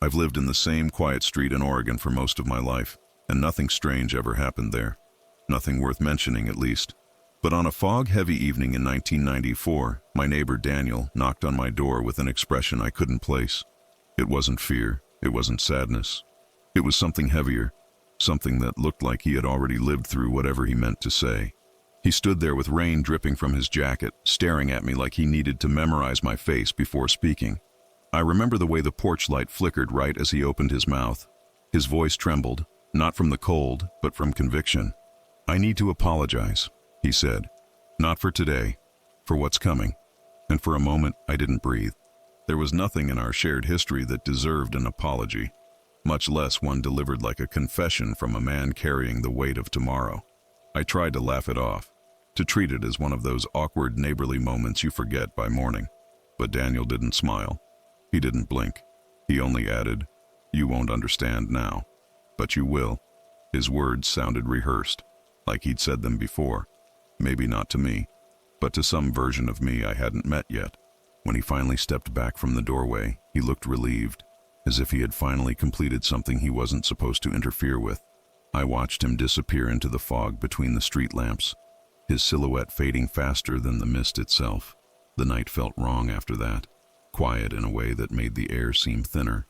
I've lived in the same quiet street in Oregon for most of my life, and nothing strange ever happened there. Nothing worth mentioning, at least. But on a fog-heavy evening in 1994, my neighbor Daniel knocked on my door with an expression I couldn't place. It wasn't fear, it wasn't sadness. It was something heavier, something that looked like he had already lived through whatever he meant to say. He stood there with rain dripping from his jacket, staring at me like he needed to memorize my face before speaking. I remember the way the porch light flickered right as he opened his mouth. His voice trembled, not from the cold, but from conviction. "I need to apologize," he said. "Not for today, for what's coming." And for a moment, I didn't breathe. There was nothing in our shared history that deserved an apology, much less one delivered like a confession from a man carrying the weight of tomorrow. I tried to laugh it off, to treat it as one of those awkward neighborly moments you forget by morning. But Daniel didn't smile. He didn't blink. He only added, "You won't understand now, but you will." His words sounded rehearsed, like he'd said them before. Maybe not to me, but to some version of me I hadn't met yet. When he finally stepped back from the doorway, he looked relieved, as if he had finally completed something he wasn't supposed to interfere with. I watched him disappear into the fog between the street lamps, his silhouette fading faster than the mist itself. The night felt wrong after that, quiet in a way that made the air seem thinner.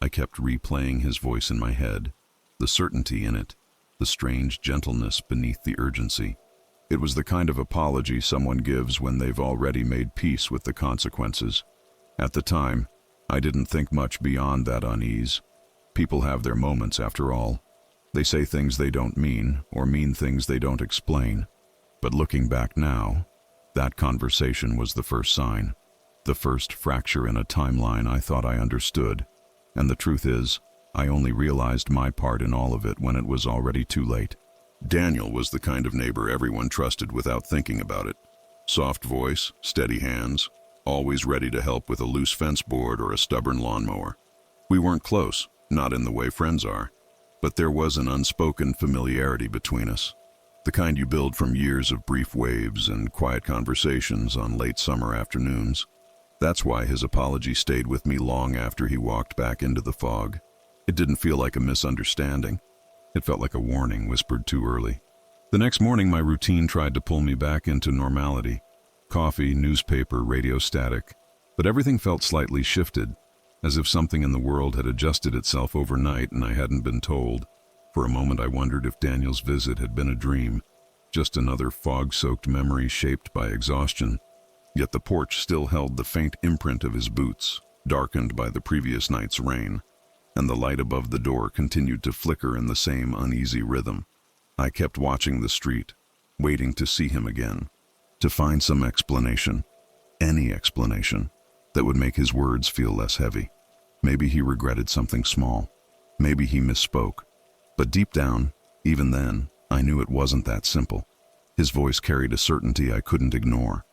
I kept replaying his voice in my head, the certainty in it, the strange gentleness beneath the urgency. It was the kind of apology someone gives when they've already made peace with the consequences. At the time, I didn't think much beyond that unease. People have their moments, after all. They say things they don't mean, or mean things they don't explain. But looking back now, that conversation was the first sign, the first fracture in a timeline I thought I understood. And the truth is, I only realized my part in all of it when it was already too late. Daniel was the kind of neighbor everyone trusted without thinking about it. Soft voice, steady hands, always ready to help with a loose fence board or a stubborn lawnmower. We weren't close, not in the way friends are, but there was an unspoken familiarity between us, the kind you build from years of brief waves and quiet conversations on late summer afternoons. That's why his apology stayed with me long after he walked back into the fog. It didn't feel like a misunderstanding. It felt like a warning whispered too early. The next morning, my routine tried to pull me back into normality. Coffee, newspaper, radio static. But everything felt slightly shifted, as if something in the world had adjusted itself overnight and I hadn't been told. For a moment, I wondered if Daniel's visit had been a dream, just another fog-soaked memory shaped by exhaustion. Yet the porch still held the faint imprint of his boots, darkened by the previous night's rain, and the light above the door continued to flicker in the same uneasy rhythm. I kept watching the street, waiting to see him again, to find some explanation, any explanation, that would make his words feel less heavy. Maybe he regretted something small. Maybe he misspoke. But deep down, even then, I knew it wasn't that simple. His voice carried a certainty I couldn't ignore,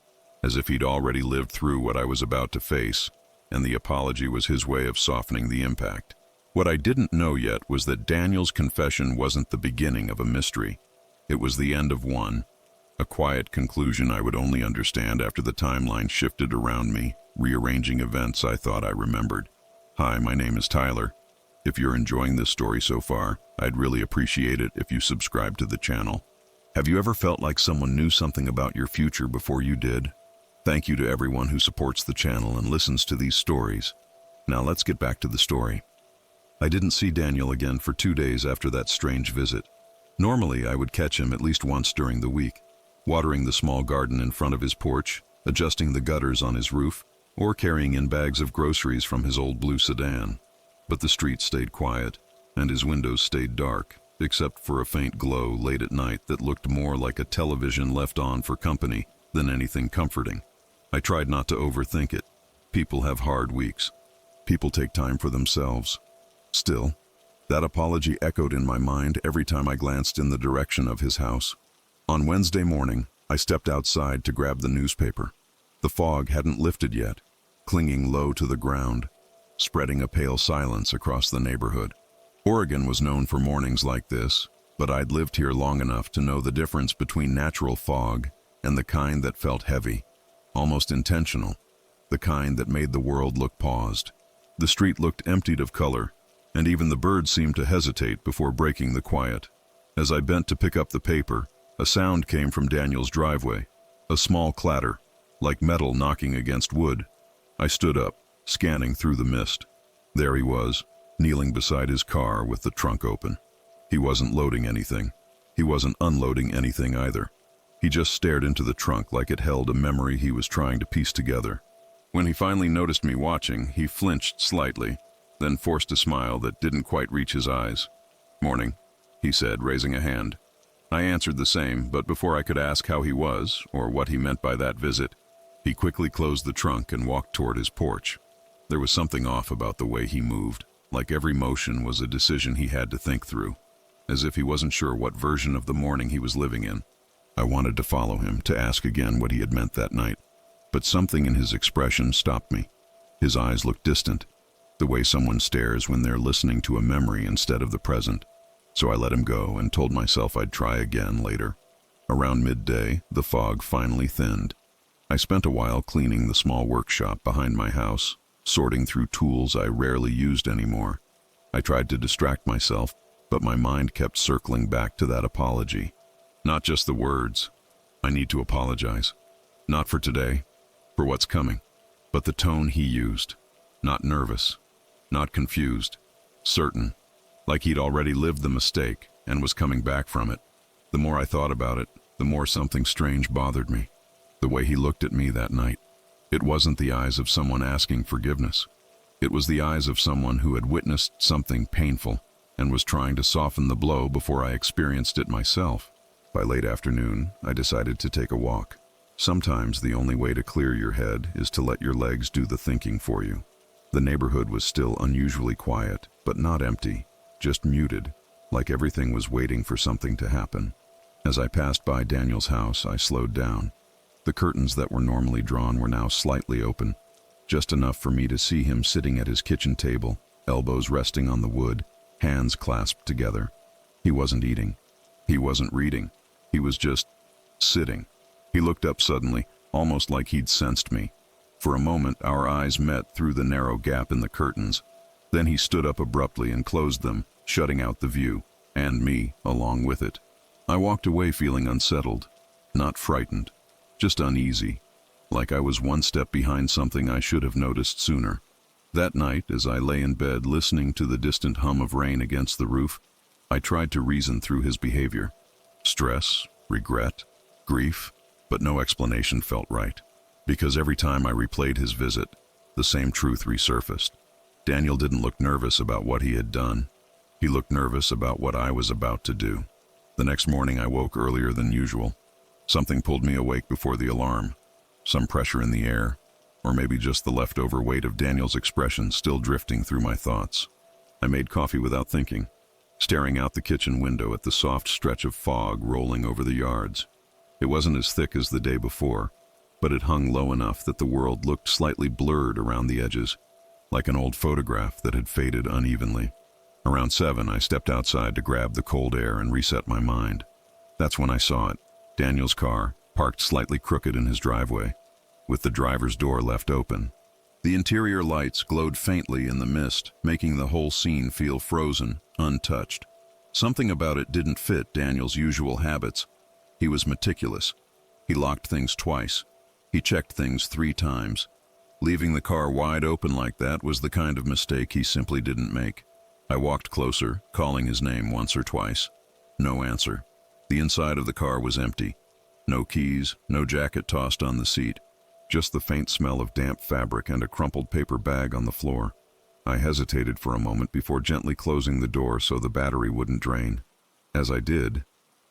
as if he'd already lived through what I was about to face, and the apology was his way of softening the impact. What I didn't know yet was that Daniel's confession wasn't the beginning of a mystery. It was the end of one, a quiet conclusion I would only understand after the timeline shifted around me, rearranging events I thought I remembered. Hi, my name is Tyler. If you're enjoying this story so far, I'd really appreciate it if you subscribe to the channel. Have you ever felt like someone knew something about your future before you did? Thank you to everyone who supports the channel and listens to these stories. Now let's get back to the story. I didn't see Daniel again for 2 days after that strange visit. Normally, I would catch him at least once during the week, watering the small garden in front of his porch, adjusting the gutters on his roof, or carrying in bags of groceries from his old blue sedan. But the street stayed quiet, and his windows stayed dark, except for a faint glow late at night that looked more like a television left on for company than anything comforting. I tried not to overthink it. People have hard weeks. People take time for themselves. Still, that apology echoed in my mind every time I glanced in the direction of his house. On Wednesday morning, I stepped outside to grab the newspaper. The fog hadn't lifted yet, clinging low to the ground, spreading a pale silence across the neighborhood. Oregon was known for mornings like this, but I'd lived here long enough to know the difference between natural fog and the kind that felt heavy, almost intentional, the kind that made the world look paused. The street looked emptied of color, and even the birds seemed to hesitate before breaking the quiet. As I bent to pick up the paper, a sound came from Daniel's driveway, a small clatter, like metal knocking against wood. I stood up, scanning through the mist. There he was, kneeling beside his car with the trunk open. He wasn't loading anything. He wasn't unloading anything either. He just stared into the trunk like it held a memory he was trying to piece together. When he finally noticed me watching, he flinched slightly, then forced a smile that didn't quite reach his eyes. "Morning," he said, raising a hand. I answered the same, but before I could ask how he was, or what he meant by that visit, he quickly closed the trunk and walked toward his porch. There was something off about the way he moved, like every motion was a decision he had to think through, as if he wasn't sure what version of the morning he was living in. I wanted to follow him, to ask again what he had meant that night, but something in his expression stopped me. His eyes looked distant, the way someone stares when they're listening to a memory instead of the present. So I let him go and told myself I'd try again later. Around midday, the fog finally thinned. I spent a while cleaning the small workshop behind my house, sorting through tools I rarely used anymore. I tried to distract myself, but my mind kept circling back to that apology. Not just the words, "I need to apologize." Not for today, for what's coming, but the tone he used. Not nervous, not confused, certain, like he'd already lived the mistake and was coming back from it. The more I thought about it, the more something strange bothered me. The way he looked at me that night. It wasn't the eyes of someone asking forgiveness. It was the eyes of someone who had witnessed something painful and was trying to soften the blow before I experienced it myself. By late afternoon, I decided to take a walk. Sometimes the only way to clear your head is to let your legs do the thinking for you. The neighborhood was still unusually quiet, but not empty, just muted, like everything was waiting for something to happen. As I passed by Daniel's house, I slowed down. The curtains that were normally drawn were now slightly open, just enough for me to see him sitting at his kitchen table, elbows resting on the wood, hands clasped together. He wasn't eating. He wasn't reading. He was just sitting. He looked up suddenly, almost like he'd sensed me. For a moment, our eyes met through the narrow gap in the curtains. Then he stood up abruptly and closed them, shutting out the view, and me along with it. I walked away feeling unsettled, not frightened, just uneasy, like I was one step behind something I should have noticed sooner. That night, as I lay in bed listening to the distant hum of rain against the roof, I tried to reason through his behavior. Stress, regret, grief, but no explanation felt right. Because every time I replayed his visit, the same truth resurfaced. Daniel didn't look nervous about what he had done. He looked nervous about what I was about to do. The next morning I woke earlier than usual. Something pulled me awake before the alarm. Some pressure in the air, or maybe just the leftover weight of Daniel's expression still drifting through my thoughts. I made coffee without thinking, staring out the kitchen window at the soft stretch of fog rolling over the yards. It wasn't as thick as the day before, but it hung low enough that the world looked slightly blurred around the edges, like an old photograph that had faded unevenly. Around 7, I stepped outside to grab the cold air and reset my mind. That's when I saw it, Daniel's car, parked slightly crooked in his driveway, with the driver's door left open. The interior lights glowed faintly in the mist, making the whole scene feel frozen, untouched. Something about it didn't fit Daniel's usual habits. He was meticulous. He locked things twice. He checked things 3 times. Leaving the car wide open like that was the kind of mistake he simply didn't make. I walked closer, calling his name once or twice. No answer. The inside of the car was empty. No keys, no jacket tossed on the seat. Just the faint smell of damp fabric and a crumpled paper bag on the floor. I hesitated for a moment before gently closing the door so the battery wouldn't drain. As I did,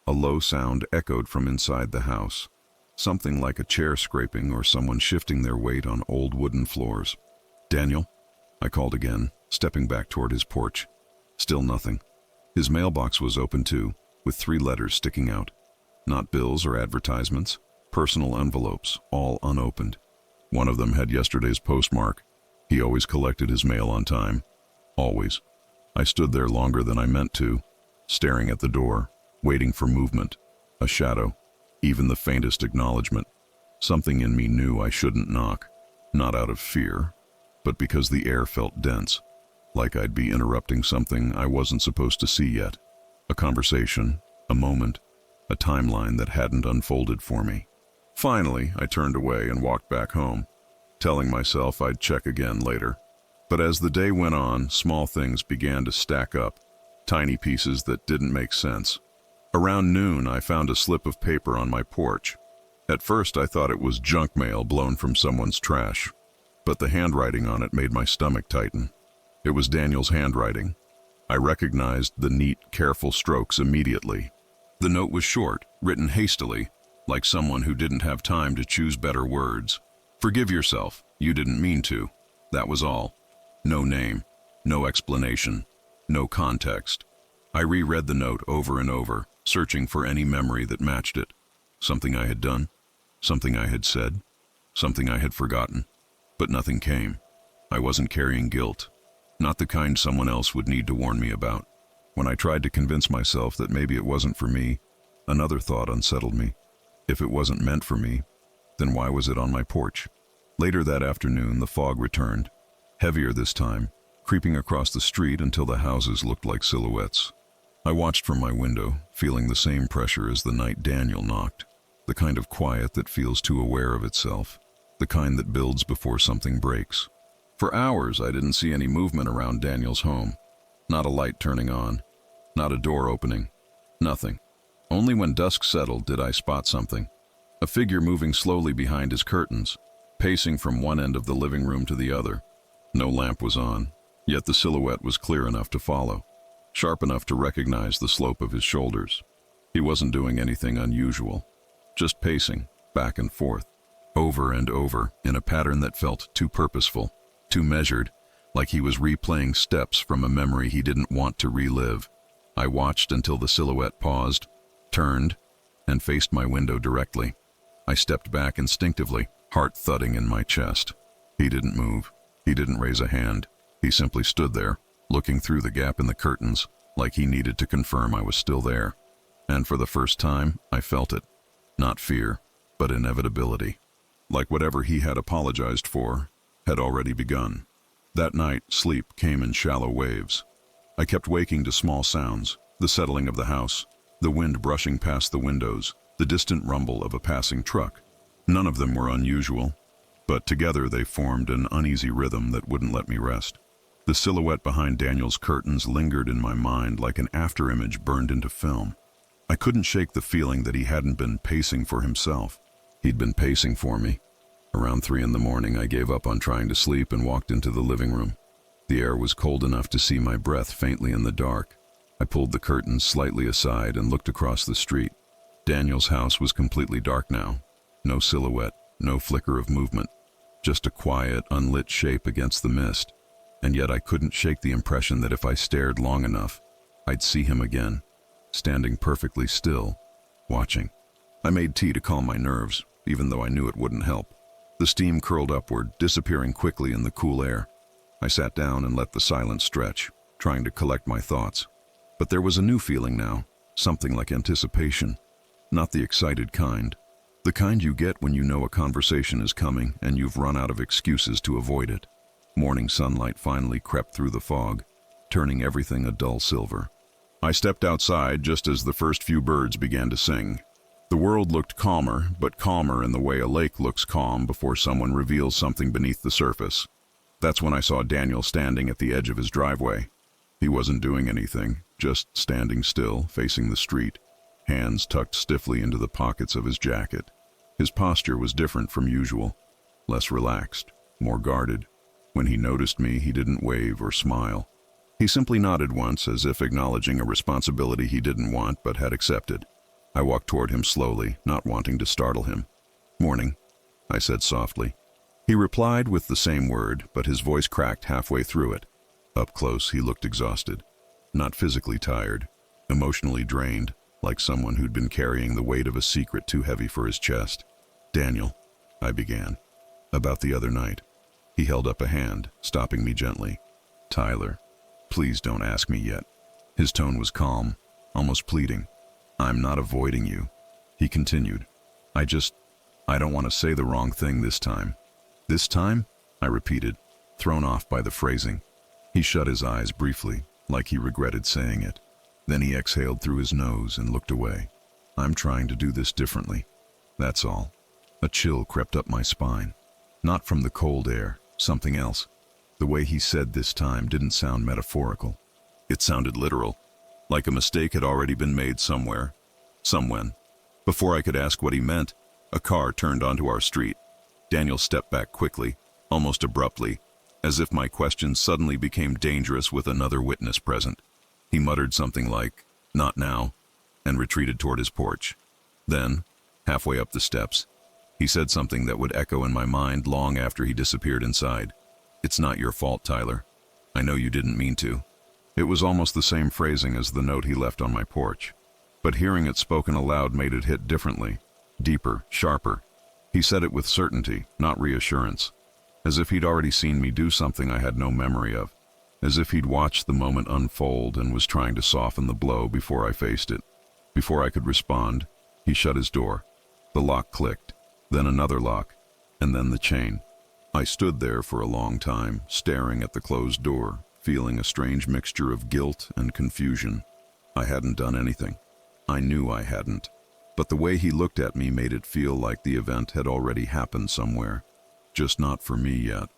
a low sound echoed from inside the house. Something like a chair scraping or someone shifting their weight on old wooden floors. "Daniel?" I called again, stepping back toward his porch. Still nothing. His mailbox was open too, with 3 letters sticking out. Not bills or advertisements, personal envelopes, all unopened. One of them had yesterday's postmark. He always collected his mail on time. Always. I stood there longer than I meant to, staring at the door, waiting for movement, a shadow, even the faintest acknowledgement. Something in me knew I shouldn't knock, not out of fear, but because the air felt dense, like I'd be interrupting something I wasn't supposed to see yet. A conversation, a moment, a timeline that hadn't unfolded for me. Finally, I turned away and walked back home, telling myself I'd check again later. But as the day went on, small things began to stack up, tiny pieces that didn't make sense. Around noon, I found a slip of paper on my porch. At first, I thought it was junk mail blown from someone's trash, but the handwriting on it made my stomach tighten. It was Daniel's handwriting. I recognized the neat, careful strokes immediately. The note was short, written hastily, like someone who didn't have time to choose better words. "Forgive yourself, you didn't mean to." That was all. No name, no explanation, no context. I reread the note over and over, searching for any memory that matched it. Something I had done, something I had said, something I had forgotten. But nothing came. I wasn't carrying guilt, not the kind someone else would need to warn me about. When I tried to convince myself that maybe it wasn't for me, another thought unsettled me. If it wasn't meant for me, then why was it on my porch? Later that afternoon, the fog returned, heavier this time, creeping across the street until the houses looked like silhouettes. I watched from my window, feeling the same pressure as the night Daniel knocked, the kind of quiet that feels too aware of itself, the kind that builds before something breaks. For hours, I didn't see any movement around Daniel's home. Not a light turning on, not a door opening, nothing. Only when dusk settled did I spot something. A figure moving slowly behind his curtains, pacing from one end of the living room to the other. No lamp was on, yet the silhouette was clear enough to follow, sharp enough to recognize the slope of his shoulders. He wasn't doing anything unusual, just pacing back and forth, over and over, in a pattern that felt too purposeful, too measured, like he was replaying steps from a memory he didn't want to relive. I watched until the silhouette paused, turned, and faced my window directly. I stepped back instinctively, heart thudding in my chest. He didn't move. He didn't raise a hand. He simply stood there, looking through the gap in the curtains, like he needed to confirm I was still there. And for the first time, I felt it. Not fear, but inevitability. Like whatever he had apologized for had already begun. That night, sleep came in shallow waves. I kept waking to small sounds, the settling of the house, the wind brushing past the windows, the distant rumble of a passing truck. None of them were unusual, but together they formed an uneasy rhythm that wouldn't let me rest. The silhouette behind Daniel's curtains lingered in my mind like an afterimage burned into film. I couldn't shake the feeling that he hadn't been pacing for himself. He'd been pacing for me. Around 3 a.m, I gave up on trying to sleep and walked into the living room. The air was cold enough to see my breath faintly in the dark. I pulled the curtains slightly aside and looked across the street. Daniel's house was completely dark now. No silhouette, no flicker of movement. Just a quiet, unlit shape against the mist. And yet I couldn't shake the impression that if I stared long enough, I'd see him again, standing perfectly still, watching. I made tea to calm my nerves, even though I knew it wouldn't help. The steam curled upward, disappearing quickly in the cool air. I sat down and let the silence stretch, trying to collect my thoughts. But there was a new feeling now, something like anticipation. Not the excited kind. The kind you get when you know a conversation is coming and you've run out of excuses to avoid it. Morning sunlight finally crept through the fog, turning everything a dull silver. I stepped outside just as the first few birds began to sing. The world looked calmer, but calmer in the way a lake looks calm before someone reveals something beneath the surface. That's when I saw Daniel standing at the edge of his driveway. He wasn't doing anything, just standing still, facing the street, hands tucked stiffly into the pockets of his jacket. His posture was different from usual, less relaxed, more guarded. When he noticed me, he didn't wave or smile. He simply nodded once, as if acknowledging a responsibility he didn't want but had accepted. I walked toward him slowly, not wanting to startle him. "Morning," I said softly. He replied with the same word, but his voice cracked halfway through it. Up close, he looked exhausted. Not physically tired, emotionally drained, like someone who'd been carrying the weight of a secret too heavy for his chest. "Daniel," I began, "about the other night." He held up a hand, stopping me gently. "Tyler, please don't ask me yet." His tone was calm, almost pleading. "I'm not avoiding you," he continued. I don't want to say the wrong thing this time." "This time?" I repeated, thrown off by the phrasing. He shut his eyes briefly, like he regretted saying it. Then he exhaled through his nose and looked away. I'm trying to do this differently. That's all. A chill crept up my spine. Not from the cold air, something else. The way he said this time didn't sound metaphorical. It sounded literal, like a mistake had already been made somewhere, somewhen. Before I could ask what he meant, a car turned onto our street. Daniel stepped back quickly, almost abruptly, as if my question suddenly became dangerous with another witness present. He muttered something like, "Not now," and retreated toward his porch. Then, halfway up the steps, he said something that would echo in my mind long after he disappeared inside. "It's not your fault, Tyler. I know you didn't mean to." It was almost the same phrasing as the note he left on my porch, but hearing it spoken aloud made it hit differently, deeper, sharper. He said it with certainty, not reassurance, as if he'd already seen me do something I had no memory of, as if he'd watched the moment unfold and was trying to soften the blow before I faced it. Before I could respond, he shut his door. The lock clicked, then another lock, and then the chain. I stood there for a long time, staring at the closed door, feeling a strange mixture of guilt and confusion. I hadn't done anything. I knew I hadn't. But the way he looked at me made it feel like the event had already happened somewhere, just not for me yet.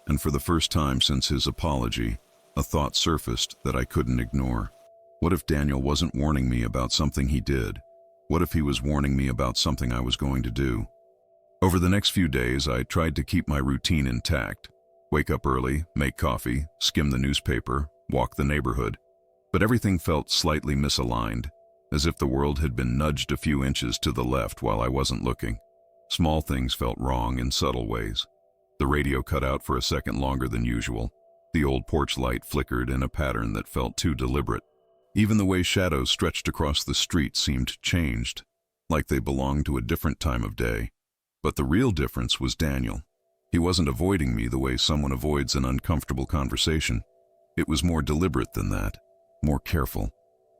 And for the first time since his apology, a thought surfaced that I couldn't ignore. What if Daniel wasn't warning me about something he did? What if he was warning me about something I was going to do? Over the next few days, I tried to keep my routine intact. Wake up early, make coffee, skim the newspaper, walk the neighborhood. But everything felt slightly misaligned, as if the world had been nudged a few inches to the left while I wasn't looking. Small things felt wrong in subtle ways. The radio cut out for a second longer than usual. The old porch light flickered in a pattern that felt too deliberate. Even the way shadows stretched across the street seemed changed, like they belonged to a different time of day. But the real difference was Daniel. He wasn't avoiding me the way someone avoids an uncomfortable conversation. It was more deliberate than that, more careful.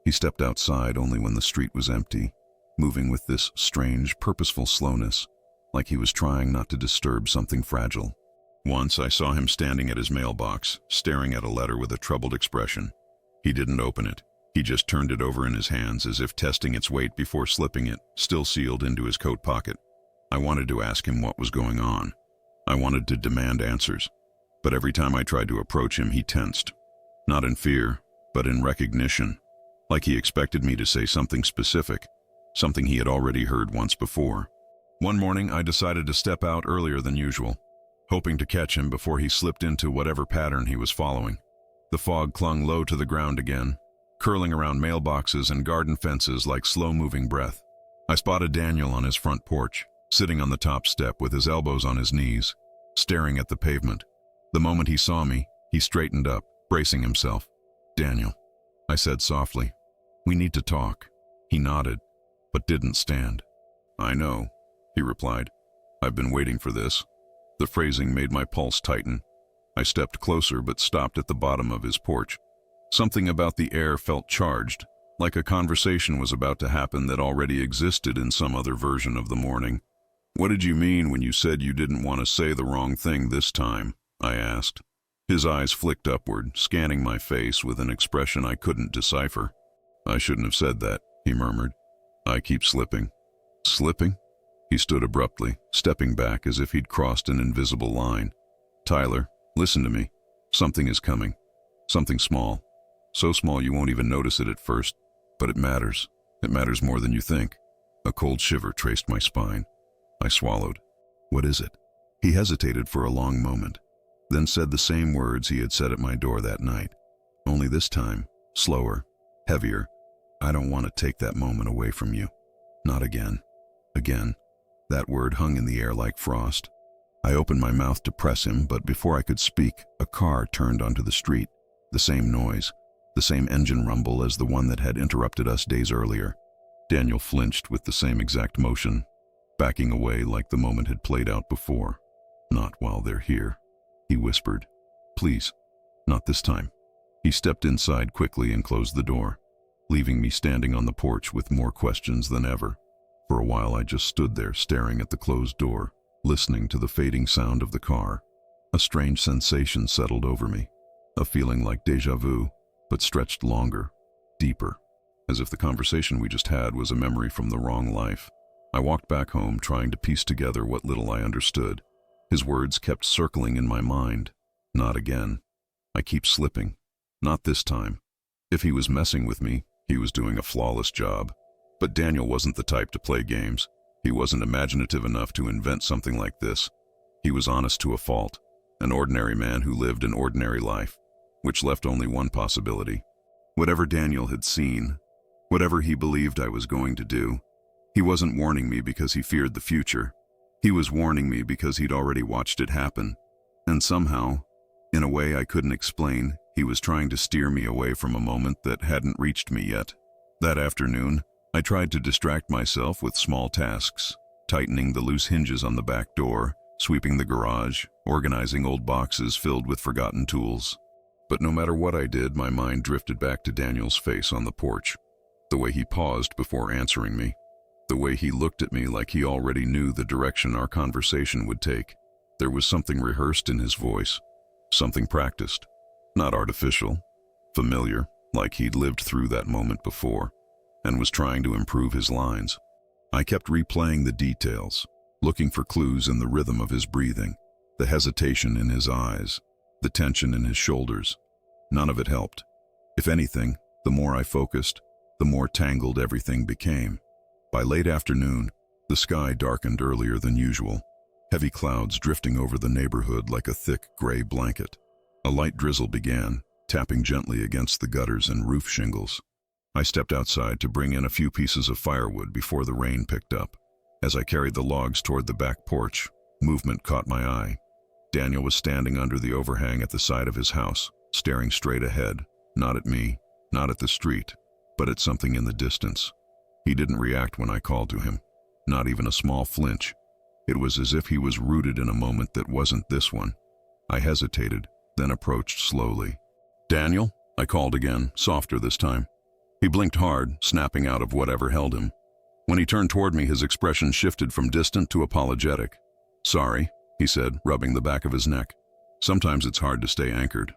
He stepped outside only when the street was empty, moving with this strange, purposeful slowness, like he was trying not to disturb something fragile. Once I saw him standing at his mailbox, staring at a letter with a troubled expression. He didn't open it. He just turned it over in his hands as if testing its weight before slipping it, still sealed, into his coat pocket. I wanted to ask him what was going on. I wanted to demand answers. But every time I tried to approach him, he tensed. Not in fear, but in recognition. Like he expected me to say something specific, something he had already heard once before. One morning, I decided to step out earlier than usual, hoping to catch him before he slipped into whatever pattern he was following. The fog clung low to the ground again, curling around mailboxes and garden fences like slow-moving breath. I spotted Daniel on his front porch, sitting on the top step with his elbows on his knees, staring at the pavement. The moment he saw me, he straightened up, bracing himself. "Daniel," I said softly, "we need to talk." He nodded, but didn't stand. "I know," he replied. "I've been waiting for this." The phrasing made my pulse tighten. I stepped closer but stopped at the bottom of his porch. Something about the air felt charged, like a conversation was about to happen that already existed in some other version of the morning. "What did you mean when you said you didn't want to say the wrong thing this time?" I asked. His eyes flicked upward, scanning my face with an expression I couldn't decipher. "I shouldn't have said that," he murmured. "I keep slipping." "Slipping?" He stood abruptly, stepping back as if he'd crossed an invisible line. "Tyler, listen to me. Something is coming. Something small. So small you won't even notice it at first, but it matters. It matters more than you think." A cold shiver traced my spine. I swallowed. "What is it?" He hesitated for a long moment, then said the same words he had said at my door that night. Only this time, slower, heavier. "I don't want to take that moment away from you. Not again." Again. That word hung in the air like frost. I opened my mouth to press him, but before I could speak, a car turned onto the street. The same noise, the same engine rumble as the one that had interrupted us days earlier. Daniel flinched with the same exact motion, backing away like the moment had played out before. "Not while they're here," he whispered. "Please, not this time." He stepped inside quickly and closed the door, leaving me standing on the porch with more questions than ever. For a while I just stood there staring at the closed door, listening to the fading sound of the car. A strange sensation settled over me, a feeling like déjà vu, but stretched longer, deeper, as if the conversation we just had was a memory from the wrong life. I walked back home trying to piece together what little I understood. His words kept circling in my mind. Not again. I keep slipping. Not this time. If he was messing with me, he was doing a flawless job. But Daniel wasn't the type to play games. He wasn't imaginative enough to invent something like this. He was honest to a fault, an ordinary man who lived an ordinary life, which left only one possibility. Whatever Daniel had seen, whatever he believed I was going to do, he wasn't warning me because he feared the future. He was warning me because he'd already watched it happen. And somehow, in a way I couldn't explain, he was trying to steer me away from a moment that hadn't reached me yet. That afternoon, I tried to distract myself with small tasks, tightening the loose hinges on the back door, sweeping the garage, organizing old boxes filled with forgotten tools. But no matter what I did, my mind drifted back to Daniel's face on the porch, the way he paused before answering me, the way he looked at me like he already knew the direction our conversation would take. There was something rehearsed in his voice, something practiced, not artificial, familiar, like he'd lived through that moment before, and was trying to improve his lines. I kept replaying the details, looking for clues in the rhythm of his breathing, the hesitation in his eyes, the tension in his shoulders. None of it helped. If anything, the more I focused, the more tangled everything became. By late afternoon, the sky darkened earlier than usual, heavy clouds drifting over the neighborhood like a thick gray blanket. A light drizzle began, tapping gently against the gutters and roof shingles. I stepped outside to bring in a few pieces of firewood before the rain picked up. As I carried the logs toward the back porch, movement caught my eye. Daniel was standing under the overhang at the side of his house, staring straight ahead, not at me, not at the street, but at something in the distance. He didn't react when I called to him, not even a small flinch. It was as if he was rooted in a moment that wasn't this one. I hesitated, then approached slowly. "Daniel?" I called again, softer this time. He blinked hard, snapping out of whatever held him. When he turned toward me, his expression shifted from distant to apologetic. "Sorry," he said, rubbing the back of his neck. "Sometimes it's hard to stay anchored."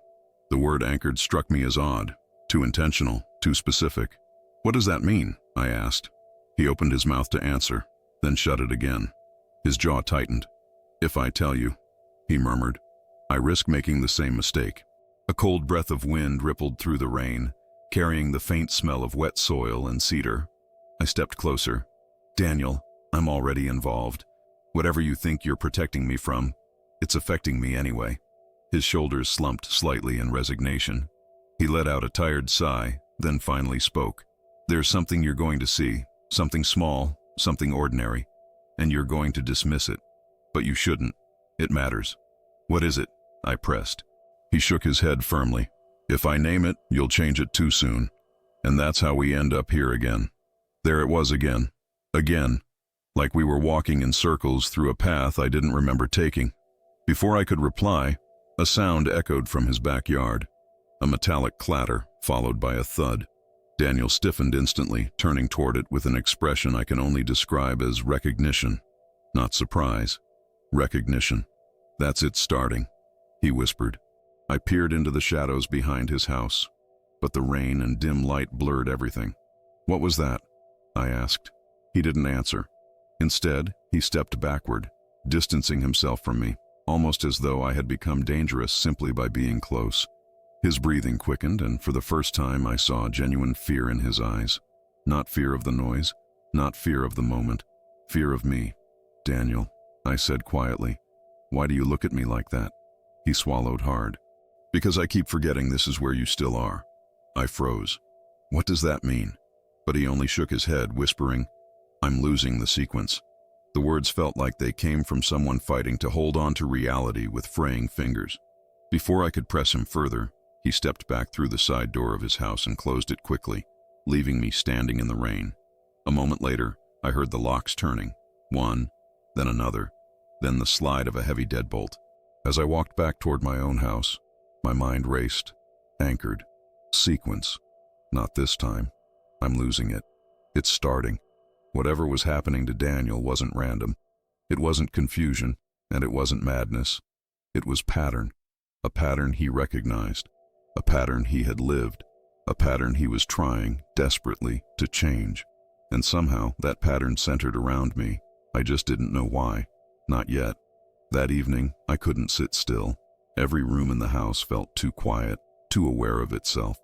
The word anchored struck me as odd, too intentional, too specific. "What does that mean?" I asked. He opened his mouth to answer, then shut it again. His jaw tightened. "If I tell you," he murmured, "I risk making the same mistake." A cold breath of wind rippled through the rain, carrying the faint smell of wet soil and cedar. I stepped closer. "Daniel, I'm already involved. Whatever you think you're protecting me from, it's affecting me anyway." His shoulders slumped slightly in resignation. He let out a tired sigh, then finally spoke. "There's something you're going to see, something small, something ordinary, and you're going to dismiss it. But you shouldn't. It matters." "What is it?" I pressed. He shook his head firmly. "If I name it, you'll change it too soon. And that's how we end up here again." There it was again. Again. Like we were walking in circles through a path I didn't remember taking. Before I could reply, a sound echoed from his backyard. A metallic clatter, followed by a thud. Daniel stiffened instantly, turning toward it with an expression I can only describe as recognition. Not surprise. Recognition. "That's it starting," he whispered. I peered into the shadows behind his house, but the rain and dim light blurred everything. "What was that?" I asked. He didn't answer. Instead, he stepped backward, distancing himself from me, almost as though I had become dangerous simply by being close. His breathing quickened, and for the first time I saw genuine fear in his eyes. Not fear of the noise, not fear of the moment, fear of me. "Daniel," I said quietly, "why do you look at me like that?" He swallowed hard. "Because I keep forgetting this is where you still are." I froze. "What does that mean?" But he only shook his head, whispering, "I'm losing the sequence." The words felt like they came from someone fighting to hold on to reality with fraying fingers. Before I could press him further, he stepped back through the side door of his house and closed it quickly, leaving me standing in the rain. A moment later, I heard the locks turning, one, then another, then the slide of a heavy deadbolt. As I walked back toward my own house, my mind raced, anchored. Sequence. Not this time. I'm losing it. It's starting. Whatever was happening to Daniel wasn't random. It wasn't confusion, and it wasn't madness. It was pattern. A pattern he recognized. A pattern he had lived. A pattern he was trying, desperately, to change. And somehow, that pattern centered around me. I just didn't know why. Not yet. That evening, I couldn't sit still. Every room in the house felt too quiet, too aware of itself.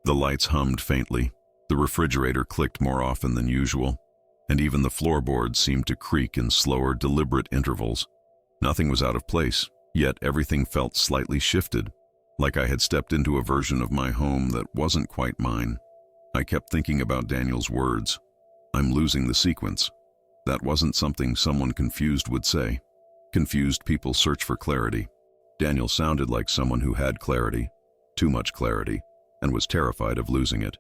The lights hummed faintly. The refrigerator clicked more often than usual. And even the floorboards seemed to creak in slower, deliberate intervals. Nothing was out of place, yet everything felt slightly shifted, like I had stepped into a version of my home that wasn't quite mine. I kept thinking about Daniel's words. "I'm losing the sequence." That wasn't something someone confused would say. Confused people search for clarity. Daniel sounded like someone who had clarity, too much clarity, and was terrified of losing it.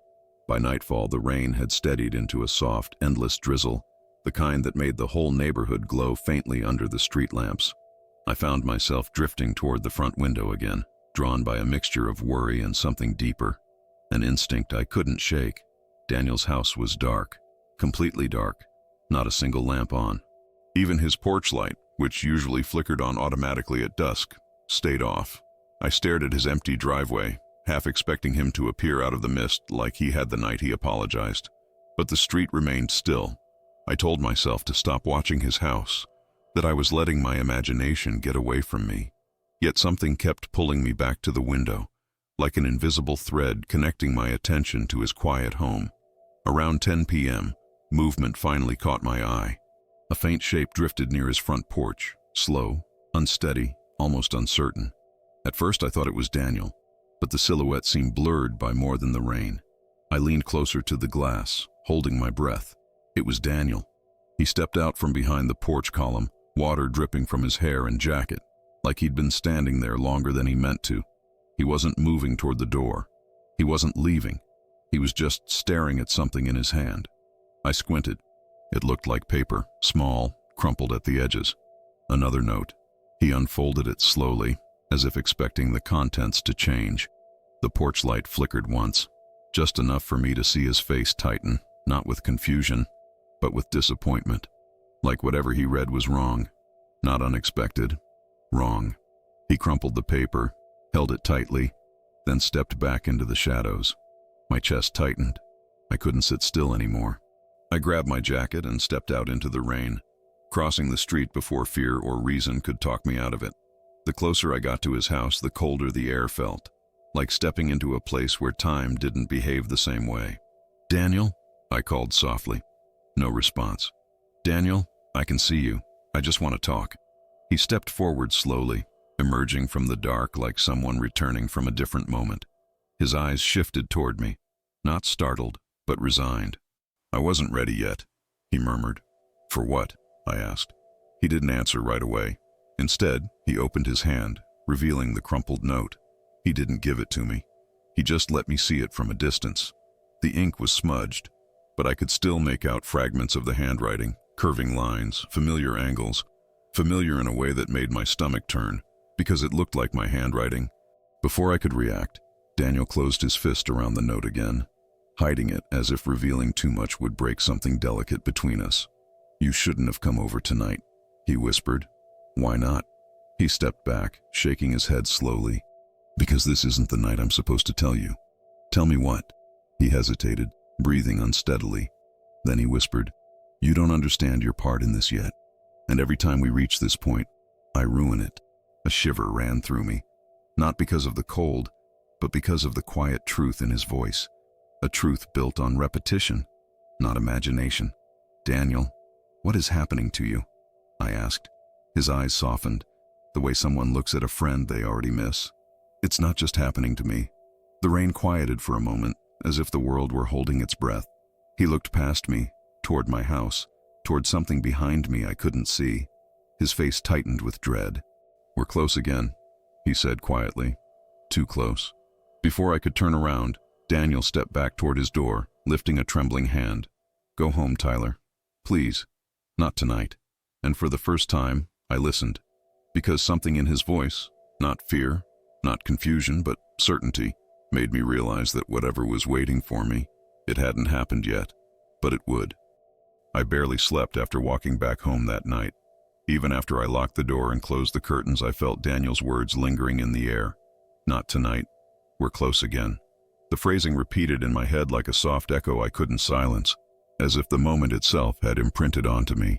By nightfall, the rain had steadied into a soft, endless drizzle, the kind that made the whole neighborhood glow faintly under the street lamps. I found myself drifting toward the front window again, drawn by a mixture of worry and something deeper, an instinct I couldn't shake. Daniel's house was dark, completely dark, not a single lamp on. Even his porch light, which usually flickered on automatically at dusk, stayed off. I stared at his empty driveway, half expecting him to appear out of the mist like he had the night he apologized. But the street remained still. I told myself to stop watching his house, that I was letting my imagination get away from me. Yet something kept pulling me back to the window, like an invisible thread connecting my attention to his quiet home. Around 10 p.m., movement finally caught my eye. A faint shape drifted near his front porch, slow, unsteady, almost uncertain. At first I thought it was Daniel, but the silhouette seemed blurred by more than the rain. I leaned closer to the glass, holding my breath. It was Daniel. He stepped out from behind the porch column, water dripping from his hair and jacket, like he'd been standing there longer than he meant to. He wasn't moving toward the door. He wasn't leaving. He was just staring at something in his hand. I squinted. It looked like paper, small, crumpled at the edges. Another note. He unfolded it slowly, as if expecting the contents to change. The porch light flickered once, just enough for me to see his face tighten, not with confusion, but with disappointment. Like whatever he read was wrong. Not unexpected. Wrong. He crumpled the paper, held it tightly, then stepped back into the shadows. My chest tightened. I couldn't sit still anymore. I grabbed my jacket and stepped out into the rain, crossing the street before fear or reason could talk me out of it. The closer I got to his house, the colder the air felt, like stepping into a place where time didn't behave the same way. "Daniel?" I called softly. No response. "Daniel, I can see you. I just want to talk." He stepped forward slowly, emerging from the dark like someone returning from a different moment. His eyes shifted toward me, not startled, but resigned. "I wasn't ready yet," he murmured. "For what?" I asked. He didn't answer right away. Instead, he opened his hand, revealing the crumpled note. He didn't give it to me. He just let me see it from a distance. The ink was smudged, but I could still make out fragments of the handwriting, curving lines, familiar angles, familiar in a way that made my stomach turn, because it looked like my handwriting. Before I could react, Daniel closed his fist around the note again, hiding it as if revealing too much would break something delicate between us. "You shouldn't have come over tonight," he whispered. "Why not?" He stepped back, shaking his head slowly. "Because this isn't the night I'm supposed to tell you." "Tell me what?" He hesitated, breathing unsteadily. Then he whispered, "You don't understand your part in this yet. And every time we reach this point, I ruin it." A shiver ran through me, not because of the cold, but because of the quiet truth in his voice. A truth built on repetition, not imagination. "Daniel, what is happening to you?" I asked. His eyes softened, the way someone looks at a friend they already miss. "It's not just happening to me." The rain quieted for a moment, as if the world were holding its breath. He looked past me, toward my house, toward something behind me I couldn't see. His face tightened with dread. "We're close again," he said quietly. "Too close." Before I could turn around, Daniel stepped back toward his door, lifting a trembling hand. "Go home, Tyler. Please. Not tonight." And for the first time, I listened, because something in his voice, not fear, not confusion, but certainty, made me realize that whatever was waiting for me, it hadn't happened yet, but it would. I barely slept after walking back home that night. Even after I locked the door and closed the curtains, I felt Daniel's words lingering in the air. Not tonight. We're close again. The phrasing repeated in my head like a soft echo I couldn't silence, as if the moment itself had imprinted onto me.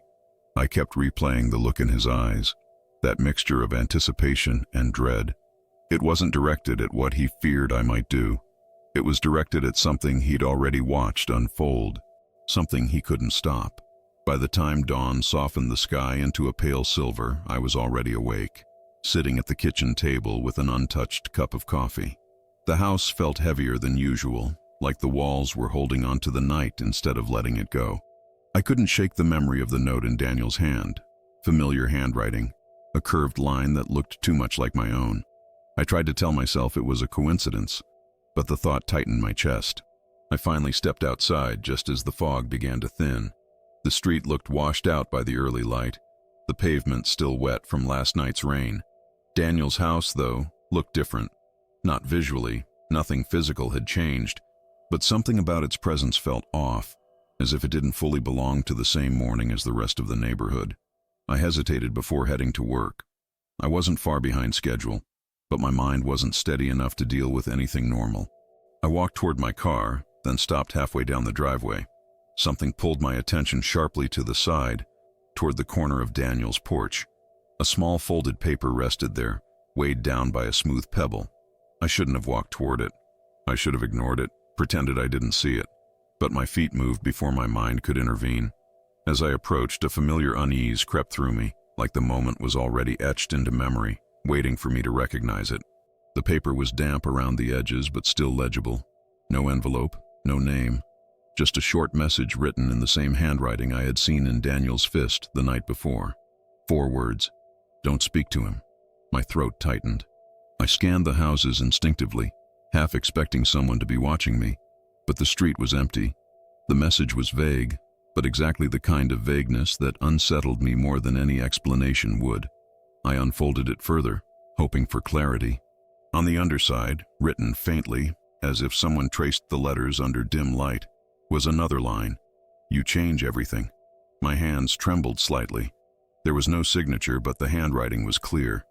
I kept replaying the look in his eyes, that mixture of anticipation and dread. It wasn't directed at what he feared I might do. It was directed at something he'd already watched unfold, something he couldn't stop. By the time dawn softened the sky into a pale silver, I was already awake, sitting at the kitchen table with an untouched cup of coffee. The house felt heavier than usual, like the walls were holding onto the night instead of letting it go. I couldn't shake the memory of the note in Daniel's hand. Familiar handwriting, a curved line that looked too much like my own. I tried to tell myself it was a coincidence, but the thought tightened my chest. I finally stepped outside just as the fog began to thin. The street looked washed out by the early light, the pavement still wet from last night's rain. Daniel's house, though, looked different. Not visually, nothing physical had changed, but something about its presence felt off, as if it didn't fully belong to the same morning as the rest of the neighborhood. I hesitated before heading to work. I wasn't far behind schedule, but my mind wasn't steady enough to deal with anything normal. I walked toward my car, then stopped halfway down the driveway. Something pulled my attention sharply to the side, toward the corner of Daniel's porch. A small folded paper rested there, weighed down by a smooth pebble. I shouldn't have walked toward it. I should have ignored it, pretended I didn't see it. But my feet moved before my mind could intervene. As I approached, a familiar unease crept through me, like the moment was already etched into memory, waiting for me to recognize it. The paper was damp around the edges, but still legible. No envelope, no name. Just a short message written in the same handwriting I had seen in Daniel's fist the night before. 4 words. Don't speak to him. My throat tightened. I scanned the houses instinctively, half expecting someone to be watching me, but the street was empty. The message was vague, but exactly the kind of vagueness that unsettled me more than any explanation would. I unfolded it further, hoping for clarity. On the underside, written faintly, as if someone traced the letters under dim light, was another line. You change everything. My hands trembled slightly. There was no signature, but the handwriting was clear.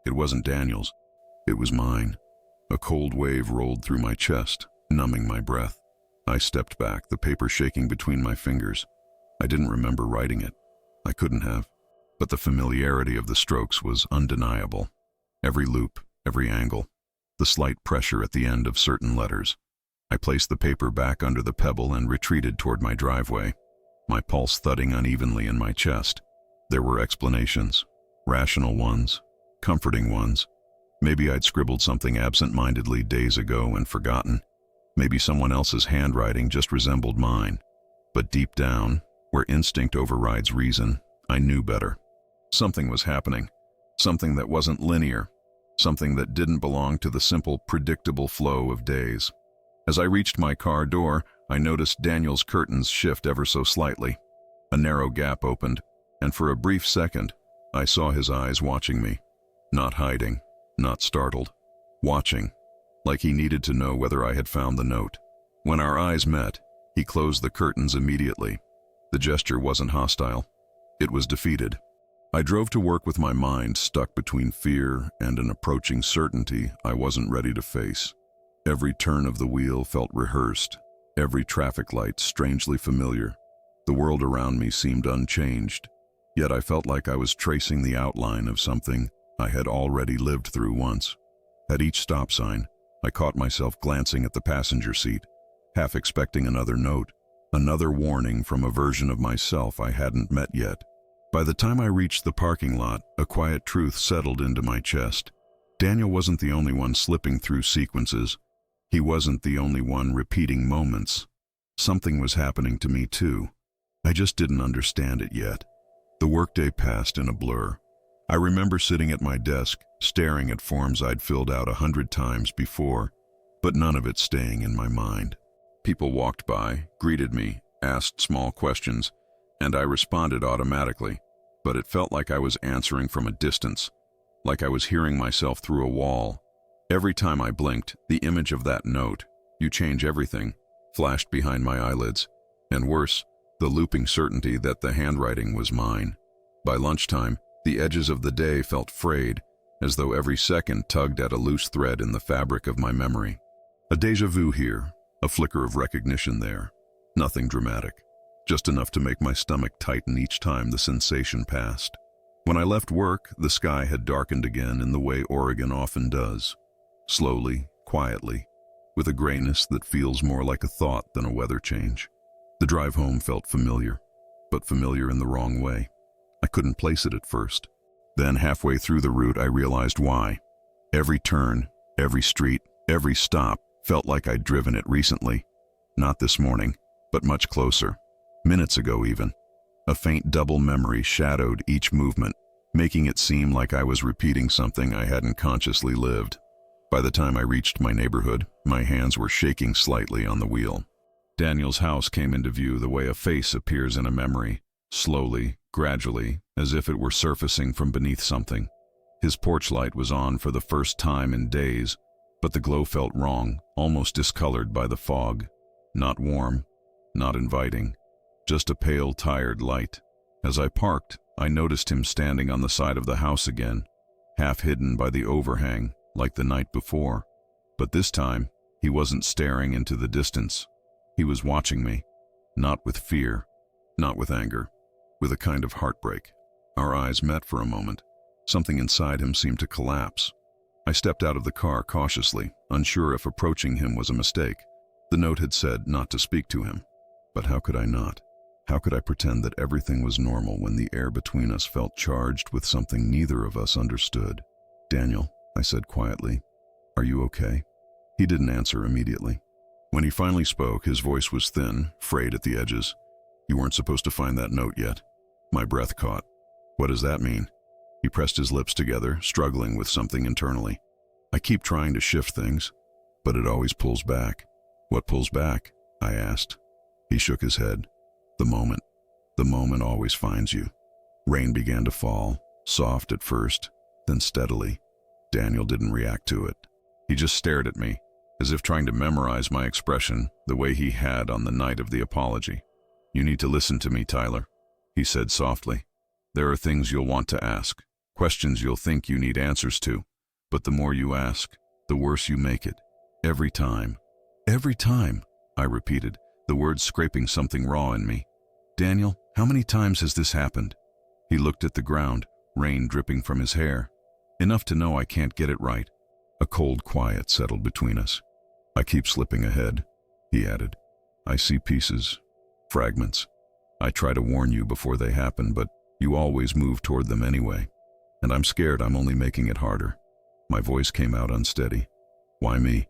It wasn't Daniel's. It was mine. A cold wave rolled through my chest, numbing my breath. I stepped back, the paper shaking between my fingers. I didn't remember writing it. I couldn't have. But the familiarity of the strokes was undeniable. Every loop, every angle, the slight pressure at the end of certain letters. I placed the paper back under the pebble and retreated toward my driveway, my pulse thudding unevenly in my chest. There were explanations, rational ones, comforting ones. Maybe I'd scribbled something absent-mindedly days ago and forgotten. Maybe someone else's handwriting just resembled mine. But deep down, where instinct overrides reason, I knew better. Something was happening, something that wasn't linear, something that didn't belong to the simple, predictable flow of days. As I reached my car door, I noticed Daniel's curtains shift ever so slightly. A narrow gap opened, and for a brief second, I saw his eyes watching me. Not hiding, not startled. Watching, like he needed to know whether I had found the note. When our eyes met, he closed the curtains immediately. The gesture wasn't hostile. It was defeated. I drove to work with my mind stuck between fear and an approaching certainty I wasn't ready to face. Every turn of the wheel felt rehearsed, every traffic light strangely familiar. The world around me seemed unchanged, yet I felt like I was tracing the outline of something I had already lived through once. At each stop sign, I caught myself glancing at the passenger seat, half expecting another note, another warning from a version of myself I hadn't met yet. By the time I reached the parking lot, a quiet truth settled into my chest. Daniel wasn't the only one slipping through sequences. He wasn't the only one repeating moments. Something was happening to me too. I just didn't understand it yet. The workday passed in a blur. I remember sitting at my desk, staring at forms I'd filled out 100 times before, but none of it staying in my mind. People walked by, greeted me, asked small questions, and I responded automatically, but it felt like I was answering from a distance, like I was hearing myself through a wall. Every time I blinked, the image of that note, "You change everything," flashed behind my eyelids, and worse, the looping certainty that the handwriting was mine. By lunchtime, the edges of the day felt frayed, as though every second tugged at a loose thread in the fabric of my memory. A déjà vu here, a flicker of recognition there. Nothing dramatic, just enough to make my stomach tighten each time the sensation passed. When I left work, the sky had darkened again in the way Oregon often does. Slowly, quietly, with a grayness that feels more like a thought than a weather change. The drive home felt familiar, but familiar in the wrong way. I couldn't place it at first. Then, halfway through the route, I realized why. Every turn, every street, every stop felt like I'd driven it recently. Not this morning, but much closer. Minutes ago even. A faint double memory shadowed each movement, making it seem like I was repeating something I hadn't consciously lived. By the time I reached my neighborhood, my hands were shaking slightly on the wheel. Daniel's house came into view the way a face appears in a memory, slowly, gradually, as if it were surfacing from beneath something. His porch light was on for the first time in days, but the glow felt wrong, almost discolored by the fog. Not warm, not inviting, just a pale, tired light. As I parked, I noticed him standing on the side of the house again, half hidden by the overhang, like the night before. But this time, he wasn't staring into the distance. He was watching me, not with fear, not with anger, with a kind of heartbreak. Our eyes met for a moment. Something inside him seemed to collapse. I stepped out of the car cautiously, unsure if approaching him was a mistake. The note had said not to speak to him. But how could I not? How could I pretend that everything was normal when the air between us felt charged with something neither of us understood? "Daniel," I said quietly, "are you okay?" He didn't answer immediately. When he finally spoke, his voice was thin, frayed at the edges. "You weren't supposed to find that note yet." My breath caught. "What does that mean?" He pressed his lips together, struggling with something internally. "I keep trying to shift things, but it always pulls back." "What pulls back?" I asked. He shook his head. "The moment. The moment always finds you." Rain began to fall, soft at first, then steadily. Daniel didn't react to it. He just stared at me, as if trying to memorize my expression the way he had on the night of the apology. "You need to listen to me, Tyler," he said softly. "There are things you'll want to ask, questions you'll think you need answers to, but the more you ask, the worse you make it. Every time." "Every time," I repeated, the words scraping something raw in me. "Daniel, how many times has this happened?" He looked at the ground, rain dripping from his hair. "Enough to know I can't get it right." A cold quiet settled between us. "I keep slipping ahead," he added. "I see pieces, fragments. I try to warn you before they happen, but you always move toward them anyway. And I'm scared I'm only making it harder." My voice came out unsteady. "Why me?"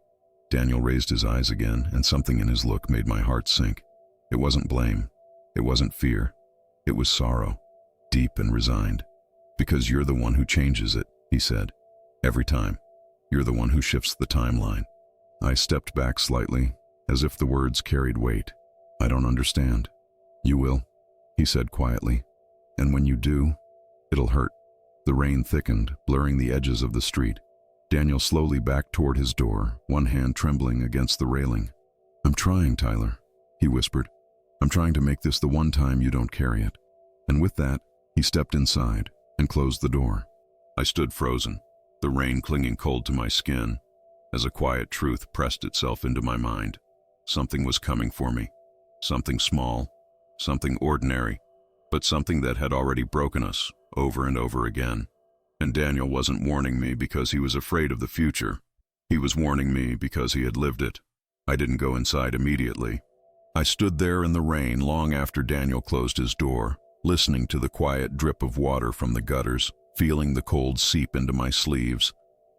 Daniel raised his eyes again, and something in his look made my heart sink. It wasn't blame. It wasn't fear. It was sorrow, deep and resigned. "Because you're the one who changes it," he said. "Every time. You're the one who shifts the timeline." I stepped back slightly, as if the words carried weight. "I don't understand." "You will," he said quietly. "And when you do, it'll hurt." The rain thickened, blurring the edges of the street. Daniel slowly backed toward his door, one hand trembling against the railing. "I'm trying, Tyler," he whispered. "I'm trying to make this the one time you don't carry it." And with that, he stepped inside and closed the door. I stood frozen, the rain clinging cold to my skin, as a quiet truth pressed itself into my mind. Something was coming for me. Something small, something ordinary, but something that had already broken us over and over again. And Daniel wasn't warning me because he was afraid of the future. He was warning me because he had lived it. I didn't go inside immediately. I stood there in the rain long after Daniel closed his door, listening to the quiet drip of water from the gutters, feeling the cold seep into my sleeves.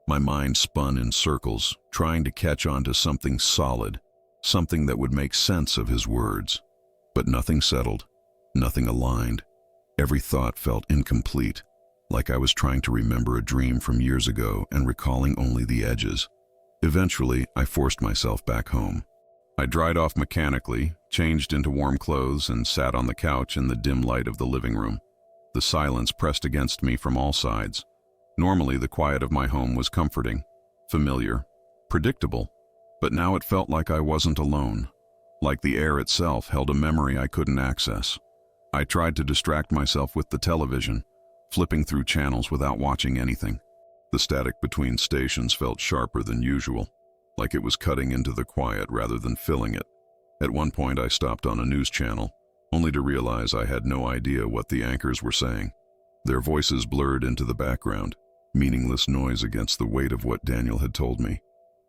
My mind spun in circles, trying to catch on to something solid, something that would make sense of his words. But nothing settled, nothing aligned. Every thought felt incomplete, like I was trying to remember a dream from years ago and recalling only the edges. Eventually, I forced myself back home. I dried off mechanically, changed into warm clothes, and sat on the couch in the dim light of the living room. The silence pressed against me from all sides. Normally, the quiet of my home was comforting, familiar, predictable, but now it felt like I wasn't alone, like the air itself held a memory I couldn't access. I tried to distract myself with the television, flipping through channels without watching anything. The static between stations felt sharper than usual, like it was cutting into the quiet rather than filling it. At one point, I stopped on a news channel, only to realize I had no idea what the anchors were saying. Their voices blurred into the background, meaningless noise against the weight of what Daniel had told me.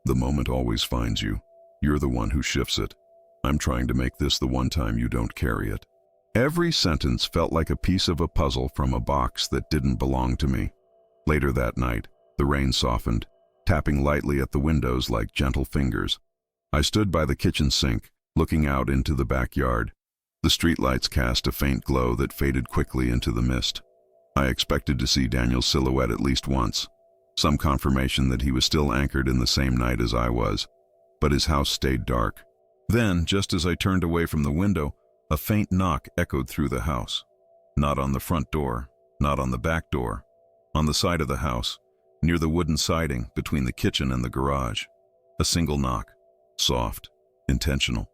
The moment always finds you. You're the one who shifts it. I'm trying to make this the one time you don't carry it. Every sentence felt like a piece of a puzzle from a box that didn't belong to me. Later that night, the rain softened, tapping lightly at the windows like gentle fingers. I stood by the kitchen sink, looking out into the backyard. The streetlights cast a faint glow that faded quickly into the mist. I expected to see Daniel's silhouette at least once, some confirmation that he was still anchored in the same night as I was, but his house stayed dark. Then, just as I turned away from the window, a faint knock echoed through the house. Not on the front door, not on the back door, on the side of the house, near the wooden siding between the kitchen and the garage. A single knock, soft, intentional.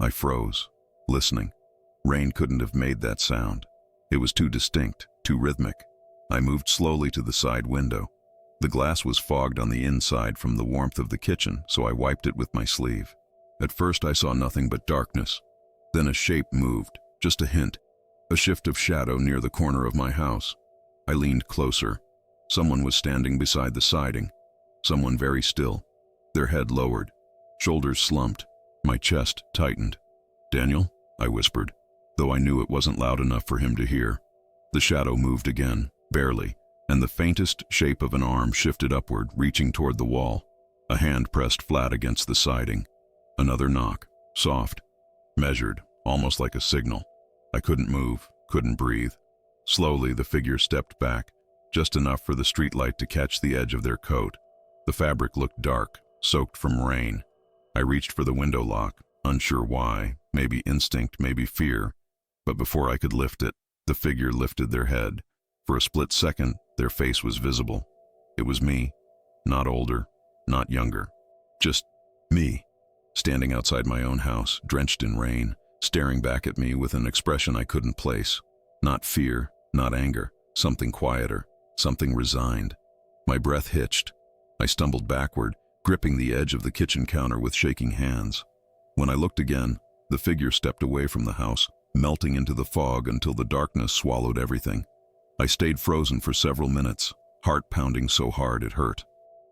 I froze, listening. Rain couldn't have made that sound. It was too distinct, too rhythmic. I moved slowly to the side window. The glass was fogged on the inside from the warmth of the kitchen, so I wiped it with my sleeve. At first I saw nothing but darkness. Then a shape moved, just a hint, a shift of shadow near the corner of my house. I leaned closer. Someone was standing beside the siding. Someone very still, their head lowered, shoulders slumped. My chest tightened. "Daniel?" I whispered, though I knew it wasn't loud enough for him to hear. The shadow moved again, barely, and the faintest shape of an arm shifted upward, reaching toward the wall. A hand pressed flat against the siding. Another knock, soft, measured, almost like a signal. I couldn't move, couldn't breathe. Slowly, the figure stepped back, just enough for the streetlight to catch the edge of their coat. The fabric looked dark, soaked from rain. I reached for the window lock, unsure why, maybe instinct, maybe fear, but before I could lift it, the figure lifted their head. For a split second, their face was visible. It was me, not older, not younger, just me, standing outside my own house, drenched in rain, staring back at me with an expression I couldn't place. Not fear, not anger, something quieter, something resigned. My breath hitched. I stumbled backward, gripping the edge of the kitchen counter with shaking hands. When I looked again, the figure stepped away from the house, melting into the fog until the darkness swallowed everything. I stayed frozen for several minutes, heart pounding so hard it hurt.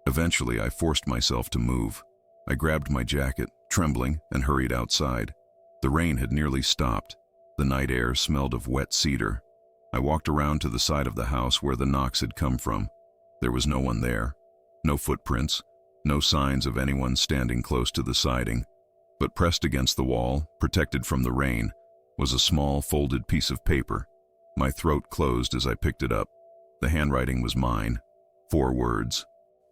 Eventually, I forced myself to move. I grabbed my jacket, trembling, and hurried outside. The rain had nearly stopped. The night air smelled of wet cedar. I walked around to the side of the house where the knocks had come from. There was no one there. No footprints, no signs of anyone standing close to the siding. But pressed against the wall, protected from the rain, was a small folded piece of paper. My throat closed as I picked it up. The handwriting was mine. 4 words.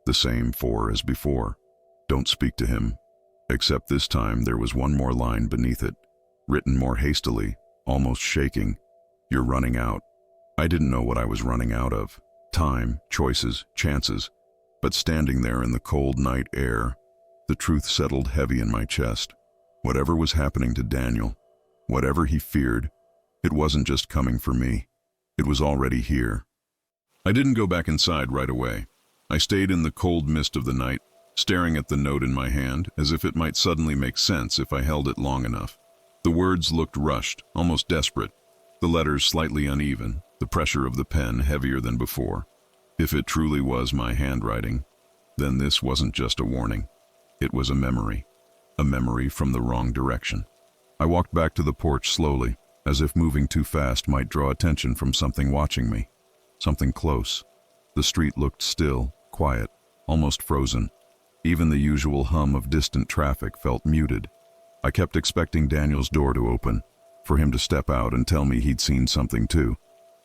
The same 4 as before. Don't speak to him. Except this time there was one more line beneath it, written more hastily, almost shaking. You're running out. I didn't know what I was running out of. Time, choices, chances. But standing there in the cold night air, the truth settled heavy in my chest. Whatever was happening to Daniel, whatever he feared, it wasn't just coming for me. It was already here. I didn't go back inside right away. I stayed in the cold mist of the night, staring at the note in my hand as if it might suddenly make sense if I held it long enough. The words looked rushed, almost desperate. The letters slightly uneven, the pressure of the pen heavier than before. If it truly was my handwriting, then this wasn't just a warning. It was a memory from the wrong direction. I walked back to the porch slowly, as if moving too fast might draw attention from something watching me. Something close. The street looked still, quiet, almost frozen. Even the usual hum of distant traffic felt muted. I kept expecting Daniel's door to open, for him to step out and tell me he'd seen something too.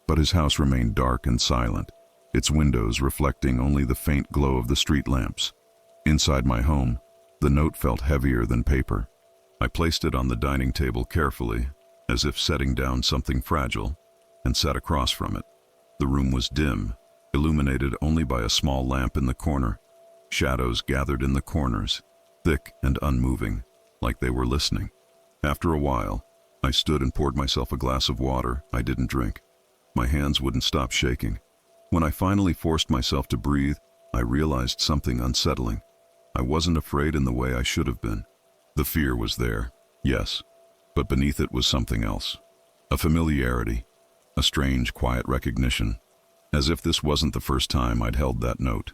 But his house remained dark and silent, its windows reflecting only the faint glow of the street lamps. Inside my home, the note felt heavier than paper. I placed it on the dining table carefully, as if setting down something fragile, and sat across from it. The room was dim, illuminated only by a small lamp in the corner. Shadows gathered in the corners, thick and unmoving, like they were listening. After a while, I stood and poured myself a glass of water I didn't drink. My hands wouldn't stop shaking. When I finally forced myself to breathe, I realized something unsettling. I wasn't afraid in the way I should have been. The fear was there, yes, but beneath it was something else. A familiarity, a strange, quiet recognition, as if this wasn't the first time I'd held that note,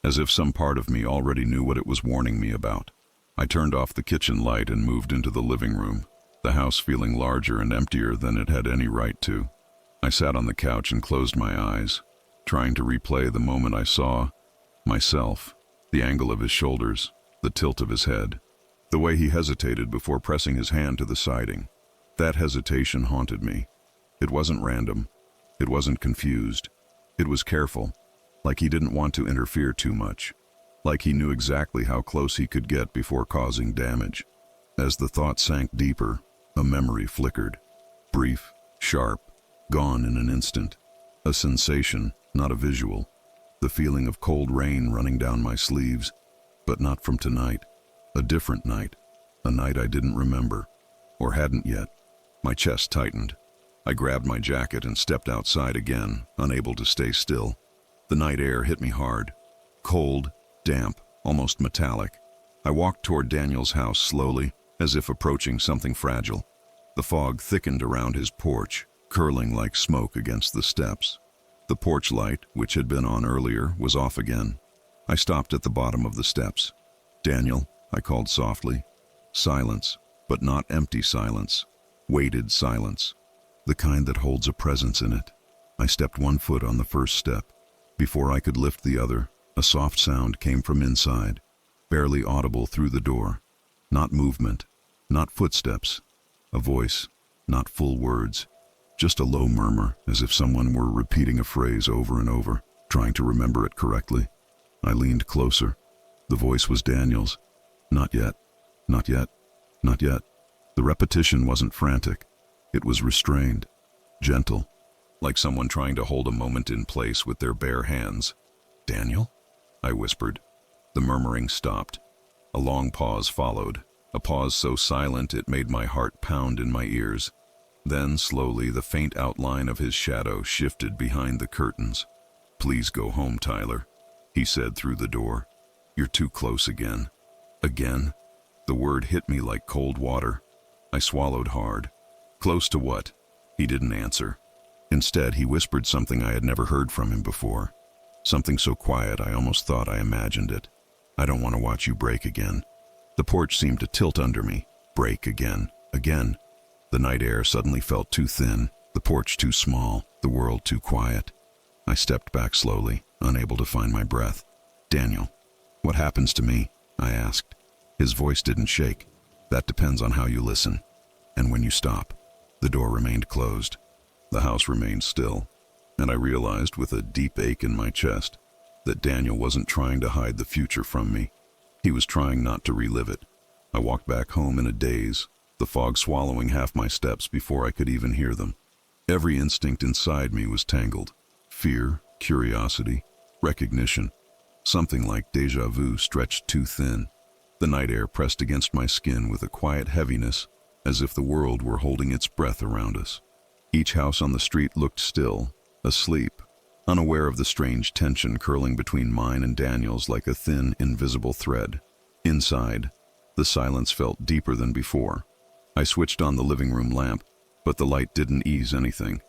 as if some part of me already knew what it was warning me about. I turned off the kitchen light and moved into the living room, the house feeling larger and emptier than it had any right to. I sat on the couch and closed my eyes, trying to replay the moment I saw myself, the angle of his shoulders, the tilt of his head, the way he hesitated before pressing his hand to the siding. That hesitation haunted me. It wasn't random. It wasn't confused. It was careful, like he didn't want to interfere too much, like he knew exactly how close he could get before causing damage. As the thought sank deeper, a memory flickered. Brief, sharp, gone in an instant. A sensation, not a visual. The feeling of cold rain running down my sleeves, but not from tonight. A different night. A night I didn't remember, or hadn't yet. My chest tightened. I grabbed my jacket and stepped outside again, unable to stay still. The night air hit me hard. Cold, damp, almost metallic. I walked toward Daniel's house slowly, as if approaching something fragile. The fog thickened around his porch, curling like smoke against the steps. The porch light, which had been on earlier, was off again. I stopped at the bottom of the steps. "Daniel," I called softly. Silence, but not empty silence. Weighted silence. The kind that holds a presence in it. I stepped one foot on the first step. Before I could lift the other, a soft sound came from inside, barely audible through the door. Not movement, not footsteps. A voice, not full words. Just a low murmur, as if someone were repeating a phrase over and over, trying to remember it correctly. I leaned closer. The voice was Daniel's. "Not yet, not yet, not yet." The repetition wasn't frantic. It was restrained, gentle, like someone trying to hold a moment in place with their bare hands. "Daniel?" I whispered. The murmuring stopped. A long pause followed, a pause so silent it made my heart pound in my ears. Then, slowly, the faint outline of his shadow shifted behind the curtains. "Please go home, Tyler," he said through the door. "You're too close again." Again? The word hit me like cold water. I swallowed hard. Close to what? He didn't answer. Instead, he whispered something I had never heard from him before. Something so quiet I almost thought I imagined it. "I don't want to watch you break again." The porch seemed to tilt under me. Break again. Again. The night air suddenly felt too thin, the porch too small, the world too quiet. I stepped back slowly, unable to find my breath. "Daniel, what happens to me?" I asked. His voice didn't shake. "That depends on how you listen. And when you stop." The door remained closed. The house remained still, and I realized with a deep ache in my chest that Daniel wasn't trying to hide the future from me. He was trying not to relive it. I walked back home in a daze, the fog swallowing half my steps before I could even hear them. Every instinct inside me was tangled. Fear, curiosity, recognition. Something like déjà vu stretched too thin. The night air pressed against my skin with a quiet heaviness, as if the world were holding its breath around us. Each house on the street looked still, asleep, unaware of the strange tension curling between mine and Daniel's like a thin, invisible thread. Inside, the silence felt deeper than before. I switched on the living room lamp, but the light didn't ease anything.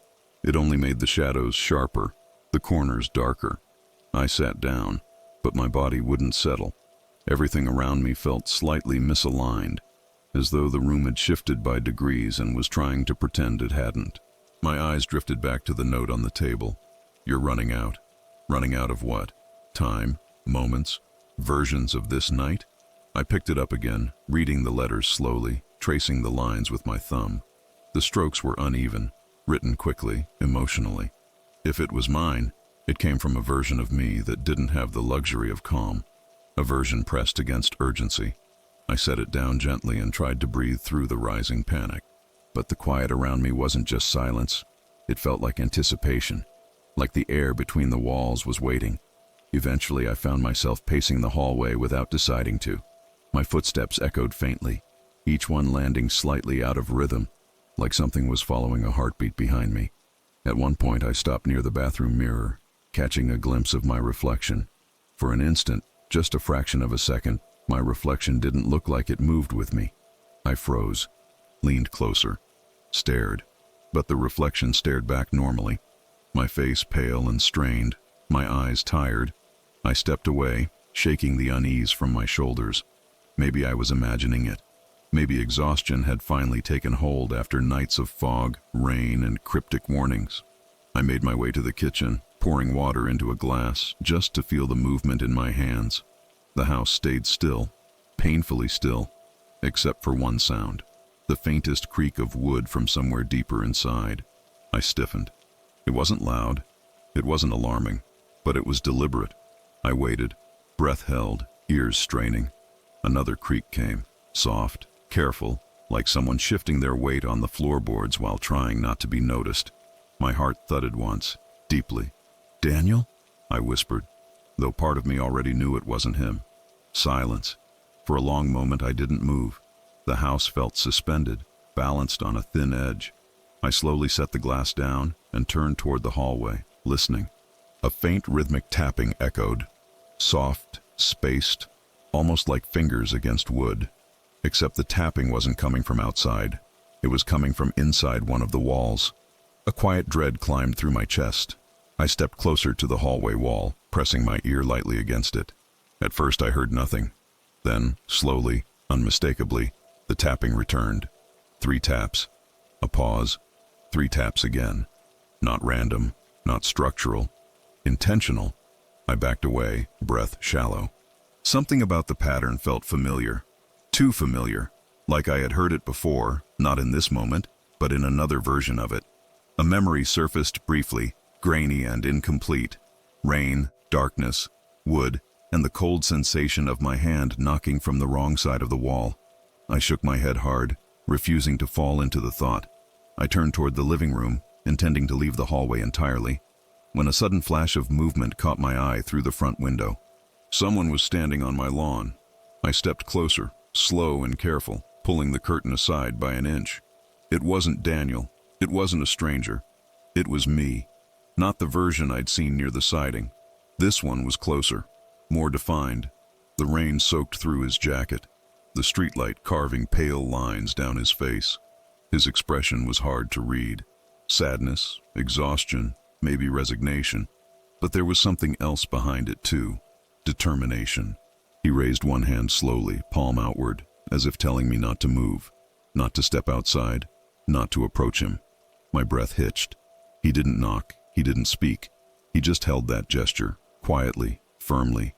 It only made the shadows sharper, the corners darker. I sat down, but my body wouldn't settle. Everything around me felt slightly misaligned, as though the room had shifted by degrees and was trying to pretend it hadn't. My eyes drifted back to the note on the table. "You're running out." Running out of what? Time? Moments? Versions of this night? I picked it up again, reading the letters slowly, tracing the lines with my thumb. The strokes were uneven, written quickly, emotionally. If it was mine, it came from a version of me that didn't have the luxury of calm, a version pressed against urgency. I set it down gently and tried to breathe through the rising panic. But the quiet around me wasn't just silence. It felt like anticipation, like the air between the walls was waiting. Eventually, I found myself pacing the hallway without deciding to. My footsteps echoed faintly, each one landing slightly out of rhythm. like something was following a heartbeat behind me. At one point, I stopped near the bathroom mirror, catching a glimpse of my reflection. For an instant, just a fraction of a second, my reflection didn't look like it moved with me. I froze, leaned closer, stared, but the reflection stared back normally. My face pale and strained, my eyes tired. I stepped away, shaking the unease from my shoulders. Maybe I was imagining it. Maybe exhaustion had finally taken hold after nights of fog, rain, and cryptic warnings. I made my way to the kitchen, pouring water into a glass just to feel the movement in my hands. The house stayed still, painfully still, except for one sound, the faintest creak of wood from somewhere deeper inside. I stiffened. It wasn't loud, it wasn't alarming, but it was deliberate. I waited, breath held, ears straining. Another creak came, soft, careful, like someone shifting their weight on the floorboards while trying not to be noticed. My heart thudded once, deeply. "Daniel?" I whispered, though part of me already knew it wasn't him. Silence. For a long moment I didn't move. The house felt suspended, balanced on a thin edge. I slowly set the glass down and turned toward the hallway, listening. A faint rhythmic tapping echoed, soft, spaced, almost like fingers against wood. Except the tapping wasn't coming from outside. It was coming from inside one of the walls. A quiet dread climbed through my chest. I stepped closer to the hallway wall, pressing my ear lightly against it. At first I heard nothing. Then, slowly, unmistakably, the tapping returned. 3 taps. A pause. 3 taps again. Not random, not structural. Intentional. I backed away, breath shallow. Something about the pattern felt familiar. Too familiar, like I had heard it before, not in this moment, but in another version of it. A memory surfaced briefly, grainy and incomplete. Rain, darkness, wood, and the cold sensation of my hand knocking from the wrong side of the wall. I shook my head hard, refusing to fall into the thought. I turned toward the living room, intending to leave the hallway entirely, when a sudden flash of movement caught my eye through the front window. Someone was standing on my lawn. I stepped closer, slow and careful, pulling the curtain aside by an inch. It wasn't Daniel. It wasn't a stranger. It was me. Not the version I'd seen near the siding. This one was closer, more defined. The rain soaked through his jacket, the streetlight carving pale lines down his face. His expression was hard to read. Sadness, exhaustion, maybe resignation. But there was something else behind it too. Determination. He raised one hand slowly, palm outward, as if telling me not to move, not to step outside, not to approach him. My breath hitched. He didn't knock, he didn't speak. He just held that gesture, quietly, firmly,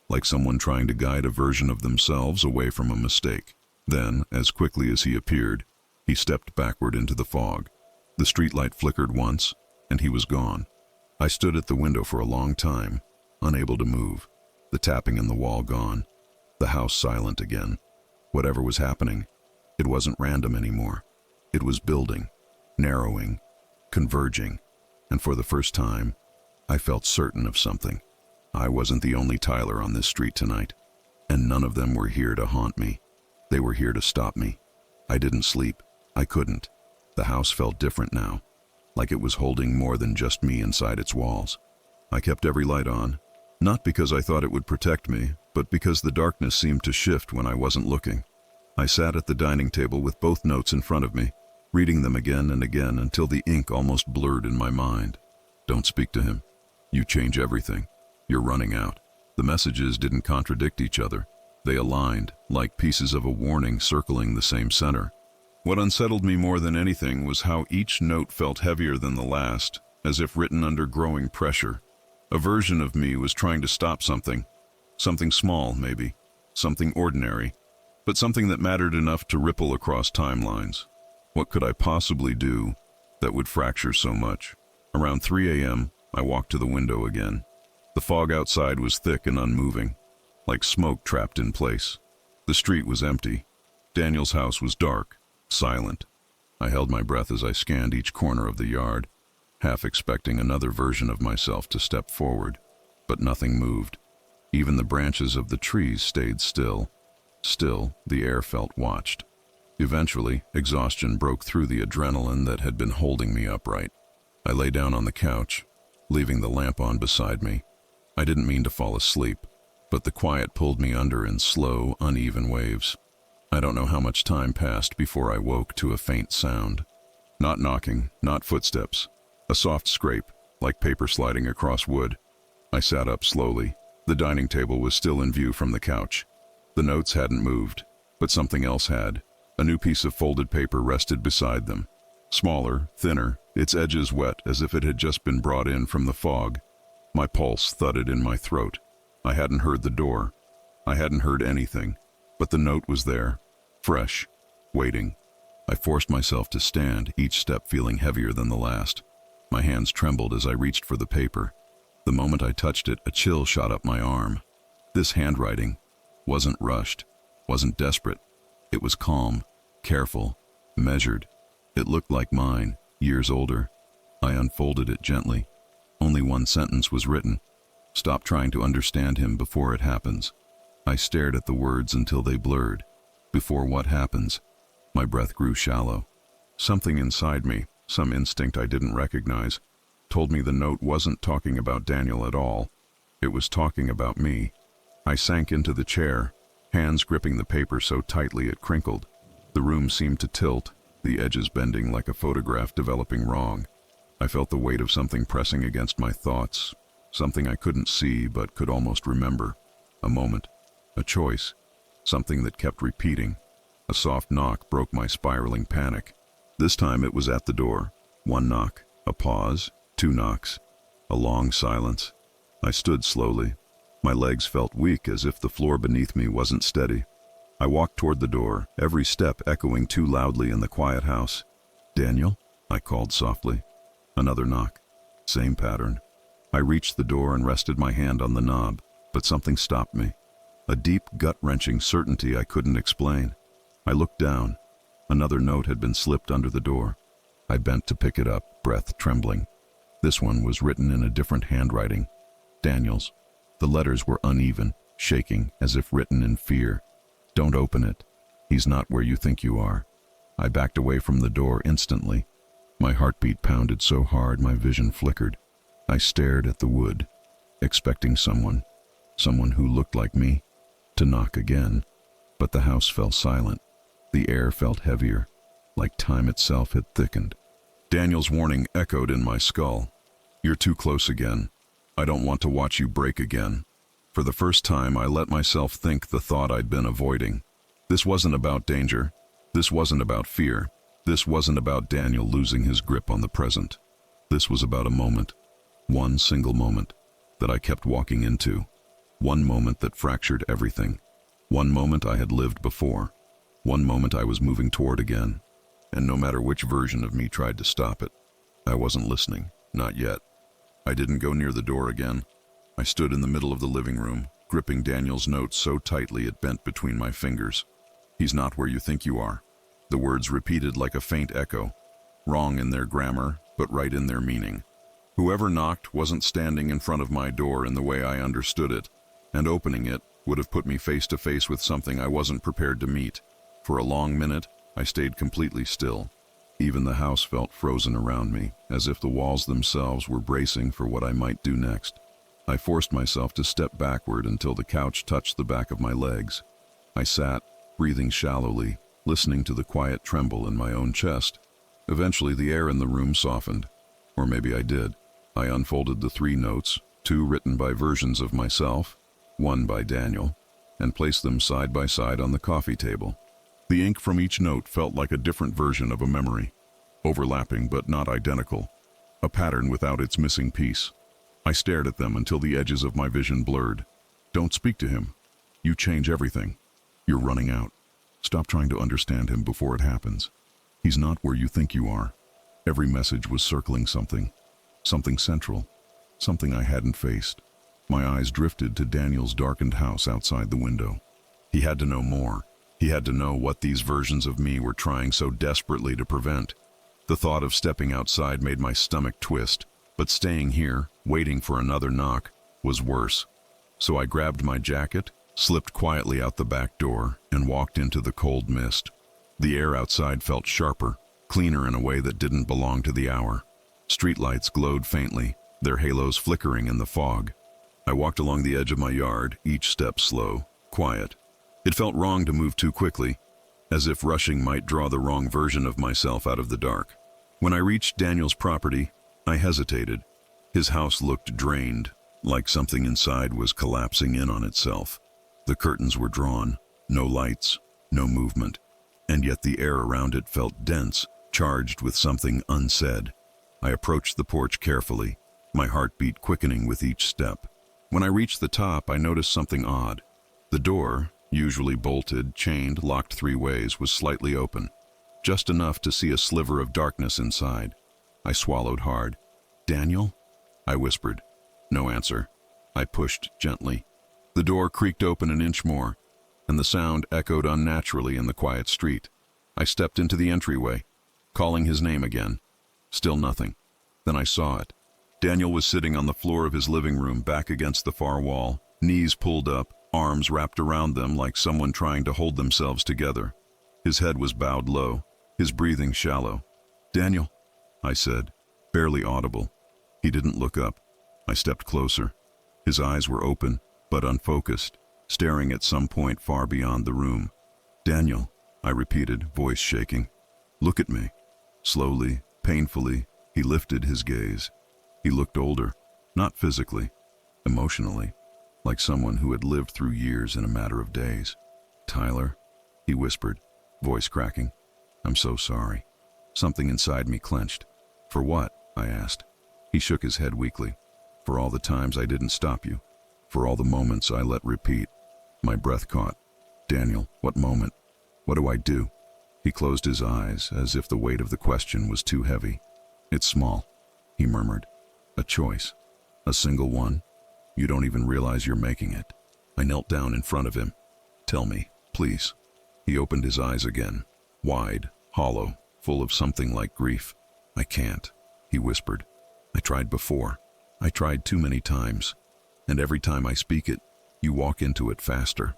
like someone trying to guide a version of themselves away from a mistake. Then, as quickly as he appeared, he stepped backward into the fog. The streetlight flickered once, and he was gone. I stood at the window for a long time, unable to move. The tapping in the wall gone. The house silent again. Whatever was happening, it wasn't random anymore. It was building, narrowing, converging, and for the first time, I felt certain of something. I wasn't the only Tyler on this street tonight, and none of them were here to haunt me. They were here to stop me. I didn't sleep. I couldn't. The house felt different now, like it was holding more than just me inside its walls. I kept every light on, not because I thought it would protect me, but because the darkness seemed to shift when I wasn't looking. I sat at the dining table with both notes in front of me, reading them again and again until the ink almost blurred in my mind. Don't speak to him. You change everything. You're running out. The messages didn't contradict each other. They aligned, like pieces of a warning circling the same center. What unsettled me more than anything was how each note felt heavier than the last, as if written under growing pressure. A version of me was trying to stop something. Something small, maybe. Something ordinary. But something that mattered enough to ripple across timelines. What could I possibly do that would fracture so much? Around 3 a.m., I walked to the window again. The fog outside was thick and unmoving, like smoke trapped in place. The street was empty. Daniel's house was dark, silent. I held my breath as I scanned each corner of the yard, half expecting another version of myself to step forward. But nothing moved. Even the branches of the trees stayed still. Still, the air felt watched. Eventually, exhaustion broke through the adrenaline that had been holding me upright. I lay down on the couch, leaving the lamp on beside me. I didn't mean to fall asleep, but the quiet pulled me under in slow, uneven waves. I don't know how much time passed before I woke to a faint sound. Not knocking, not footsteps. A soft scrape, like paper sliding across wood. I sat up slowly. The dining table was still in view from the couch. The notes hadn't moved, but something else had. A new piece of folded paper rested beside them. Smaller, thinner, its edges wet as if it had just been brought in from the fog. My pulse thudded in my throat. I hadn't heard the door. I hadn't heard anything, but the note was there, fresh, waiting. I forced myself to stand, each step feeling heavier than the last. My hands trembled as I reached for the paper. The moment I touched it, a chill shot up my arm. This handwriting wasn't rushed, wasn't desperate. It was calm, careful, measured. It looked like mine, years older. I unfolded it gently. Only one sentence was written. Stop trying to understand him before it happens. I stared at the words until they blurred. Before what happens? My breath grew shallow. Something inside me, some instinct I didn't recognize, told me the note wasn't talking about Daniel at all. It was talking about me. I sank into the chair, hands gripping the paper so tightly it crinkled. The room seemed to tilt, the edges bending like a photograph developing wrong. I felt the weight of something pressing against my thoughts, something I couldn't see but could almost remember. A moment, a choice, something that kept repeating. A soft knock broke my spiraling panic. This time it was at the door. One knock, a pause, two knocks, a long silence. I stood slowly. My legs felt weak as if the floor beneath me wasn't steady. I walked toward the door, every step echoing too loudly in the quiet house. "Daniel?" I called softly. Another knock. Same pattern. I reached the door and rested my hand on the knob, but something stopped me. A deep, gut-wrenching certainty I couldn't explain. I looked down. Another note had been slipped under the door. I bent to pick it up, breath trembling. This one was written in a different handwriting. Daniel's. The letters were uneven, shaking, as if written in fear. "Don't open it. He's not where you think you are." I backed away from the door instantly. My heartbeat pounded so hard my vision flickered. I stared at the wood, expecting someone who looked like me, to knock again. But the house fell silent. The air felt heavier, like time itself had thickened. Daniel's warning echoed in my skull. "You're too close again. I don't want to watch you break again." For the first time, I let myself think the thought I'd been avoiding. This wasn't about danger. This wasn't about fear. This wasn't about Daniel losing his grip on the present. This was about a moment, one single moment, that I kept walking into. One moment that fractured everything. One moment I had lived before. One moment I was moving toward again. And no matter which version of me tried to stop it, I wasn't listening, not yet. I didn't go near the door again. I stood in the middle of the living room, gripping Daniel's note so tightly it bent between my fingers. "He's not where you think you are." The words repeated like a faint echo, wrong in their grammar, but right in their meaning. Whoever knocked wasn't standing in front of my door in the way I understood it, and opening it would have put me face to face with something I wasn't prepared to meet. For a long minute, I stayed completely still. Even the house felt frozen around me, as if the walls themselves were bracing for what I might do next. I forced myself to step backward until the couch touched the back of my legs. I sat, breathing shallowly, listening to the quiet tremble in my own chest. Eventually, the air in the room softened. Or maybe I did. I unfolded the 3 notes, 2 written by versions of myself, 1 by Daniel, and placed them side by side on the coffee table. The ink from each note felt like a different version of a memory, overlapping but not identical, a pattern without its missing piece. I stared at them until the edges of my vision blurred. "Don't speak to him. You change everything. You're running out. Stop trying to understand him before it happens. He's not where you think you are." Every message was circling something central, something I hadn't faced. My eyes drifted to Daniel's darkened house outside the window. He had to know more. He had to know what these versions of me were trying so desperately to prevent. The thought of stepping outside made my stomach twist, but staying here, waiting for another knock, was worse. So I grabbed my jacket, slipped quietly out the back door, and walked into the cold mist. The air outside felt sharper, cleaner in a way that didn't belong to the hour. Streetlights glowed faintly, their halos flickering in the fog. I walked along the edge of my yard, each step slow, quiet. It felt wrong to move too quickly, as if rushing might draw the wrong version of myself out of the dark. When I reached Daniel's property, I hesitated. His house looked drained, like something inside was collapsing in on itself. The curtains were drawn, no lights, no movement, and yet the air around it felt dense, charged with something unsaid. I approached the porch carefully, my heartbeat quickening with each step. When I reached the top, I noticed something odd. The door, usually bolted, chained, locked 3 ways, was slightly open, just enough to see a sliver of darkness inside. I swallowed hard. "Daniel?" I whispered. No answer. I pushed gently. The door creaked open an inch more, and the sound echoed unnaturally in the quiet street. I stepped into the entryway, calling his name again. Still nothing. Then I saw it. Daniel was sitting on the floor of his living room, back against the far wall, knees pulled up, arms wrapped around them like someone trying to hold themselves together. His head was bowed low, his breathing shallow. "Daniel," I said, barely audible. He didn't look up. I stepped closer. His eyes were open, but unfocused, staring at some point far beyond the room. "Daniel," I repeated, voice shaking. "Look at me." Slowly, painfully, he lifted his gaze. He looked older, not physically, emotionally, like someone who had lived through years in a matter of days. "Tyler," he whispered, voice cracking. "I'm so sorry." Something inside me clenched. "For what?" I asked. He shook his head weakly. "For all the times I didn't stop you. For all the moments I let repeat." My breath caught. "Daniel, what moment? What do I do?" He closed his eyes, as if the weight of the question was too heavy. "It's small," he murmured. "A choice. A single one. You don't even realize you're making it." I knelt down in front of him. "Tell me, please." He opened his eyes again, wide, hollow, full of something like grief. "I can't," he whispered. "I tried before. I tried too many times. And every time I speak it, you walk into it faster."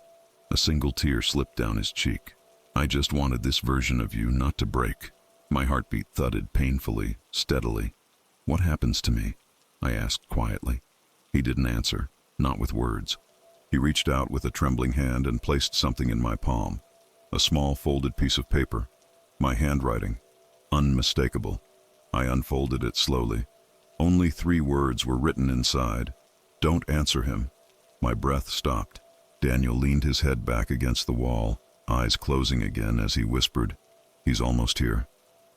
A single tear slipped down his cheek. "I just wanted this version of you not to break." My heartbeat thudded painfully, steadily. "What happens to me?" I asked quietly. He didn't answer, not with words. He reached out with a trembling hand and placed something in my palm. A small folded piece of paper. My handwriting. Unmistakable. I unfolded it slowly. Only 3 words were written inside. "Don't answer him." My breath stopped. Daniel leaned his head back against the wall, eyes closing again as he whispered, "He's almost here."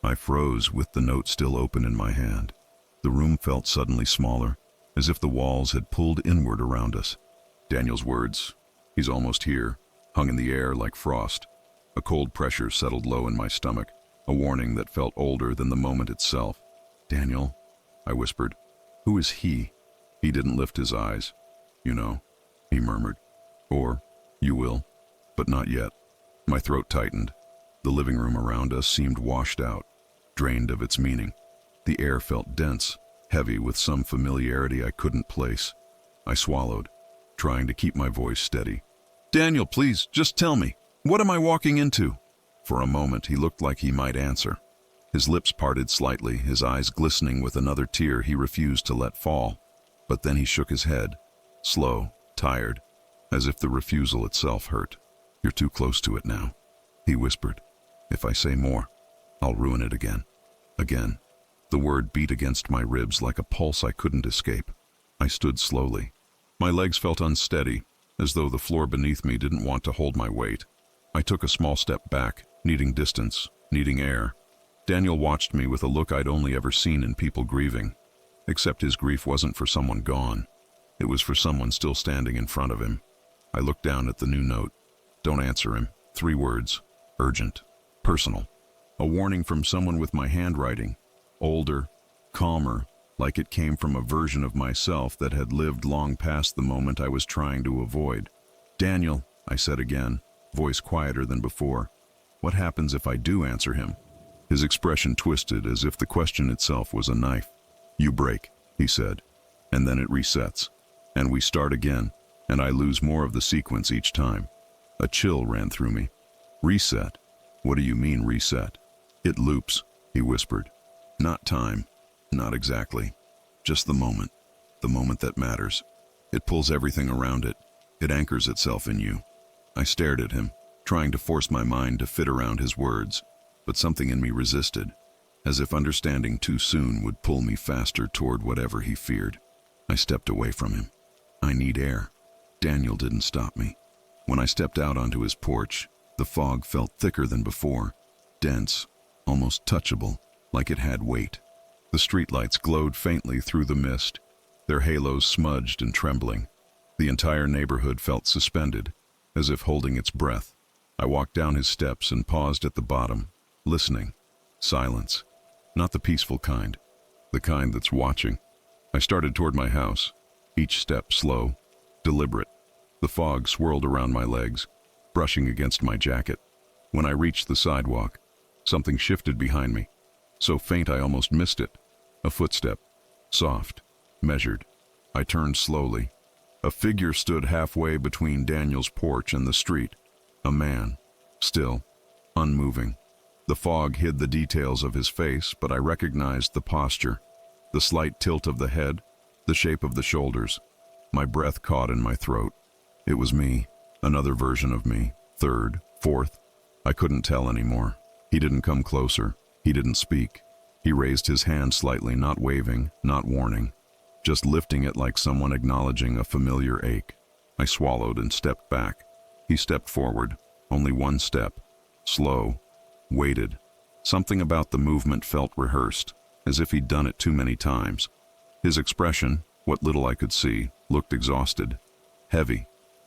I froze with the note still open in my hand. The room felt suddenly smaller, as if the walls had pulled inward around us. Daniel's words, "He's almost here," hung in the air like frost. A cold pressure settled low in my stomach, a warning that felt older than the moment itself. "Daniel," I whispered. "Who is he?" He didn't lift his eyes. "You know," he murmured. "Or, you will, but not yet." My throat tightened. The living room around us seemed washed out, drained of its meaning. The air felt dense, heavy with some familiarity I couldn't place. I swallowed, trying to keep my voice steady. "Daniel, please, just tell me, what am I walking into?" For a moment he looked like he might answer. His lips parted slightly, his eyes glistening with another tear he refused to let fall. But then he shook his head, slow, tired, as if the refusal itself hurt. "You're too close to it now," he whispered. "If I say more, I'll ruin it again." Again. The word beat against my ribs like a pulse I couldn't escape. I stood slowly. My legs felt unsteady, as though the floor beneath me didn't want to hold my weight. I took a small step back, needing distance, needing air. Daniel watched me with a look I'd only ever seen in people grieving. Except his grief wasn't for someone gone. It was for someone still standing in front of him. I looked down at the new note. "Don't answer him." 3 words. Urgent. Personal. A warning from someone with my handwriting. Older, calmer, like it came from a version of myself that had lived long past the moment I was trying to avoid. "Daniel," I said again, voice quieter than before. "What happens if I do answer him?" His expression twisted as if the question itself was a knife. "You break," he said, "and then it resets. And we start again, and I lose more of the sequence each time." A chill ran through me. Reset. What do you mean, reset? It loops, he whispered. Not time. Not exactly. Just the moment. The moment that matters. It pulls everything around it. It anchors itself in you. I stared at him, trying to force my mind to fit around his words, but something in me resisted, as if understanding too soon would pull me faster toward whatever he feared. I stepped away from him. I need air. Daniel didn't stop me. When I stepped out onto his porch, the fog felt thicker than before, dense, almost touchable, like it had weight. The streetlights glowed faintly through the mist, their halos smudged and trembling. The entire neighborhood felt suspended, as if holding its breath. I walked down his steps and paused at the bottom, listening. Silence. Not the peaceful kind, the kind that's watching. I started toward my house, each step slow, deliberate. The fog swirled around my legs, brushing against my jacket. When I reached the sidewalk, something shifted behind me, so faint I almost missed it. A footstep, soft, measured. I turned slowly. A figure stood halfway between Daniel's porch and the street. A man, still, unmoving. The fog hid the details of his face, but I recognized the posture, the slight tilt of the head, the shape of the shoulders. My breath caught in my throat. It was me, another version of me, third, fourth. I couldn't tell anymore. He didn't come closer. He didn't speak. He raised his hand slightly, not waving, not warning, just lifting it like someone acknowledging a familiar ache. I swallowed and stepped back. He stepped forward, only one step, slow, waited. Something about the movement felt rehearsed, as if he'd done it too many times. His expression, what little I could see, looked exhausted, heavy,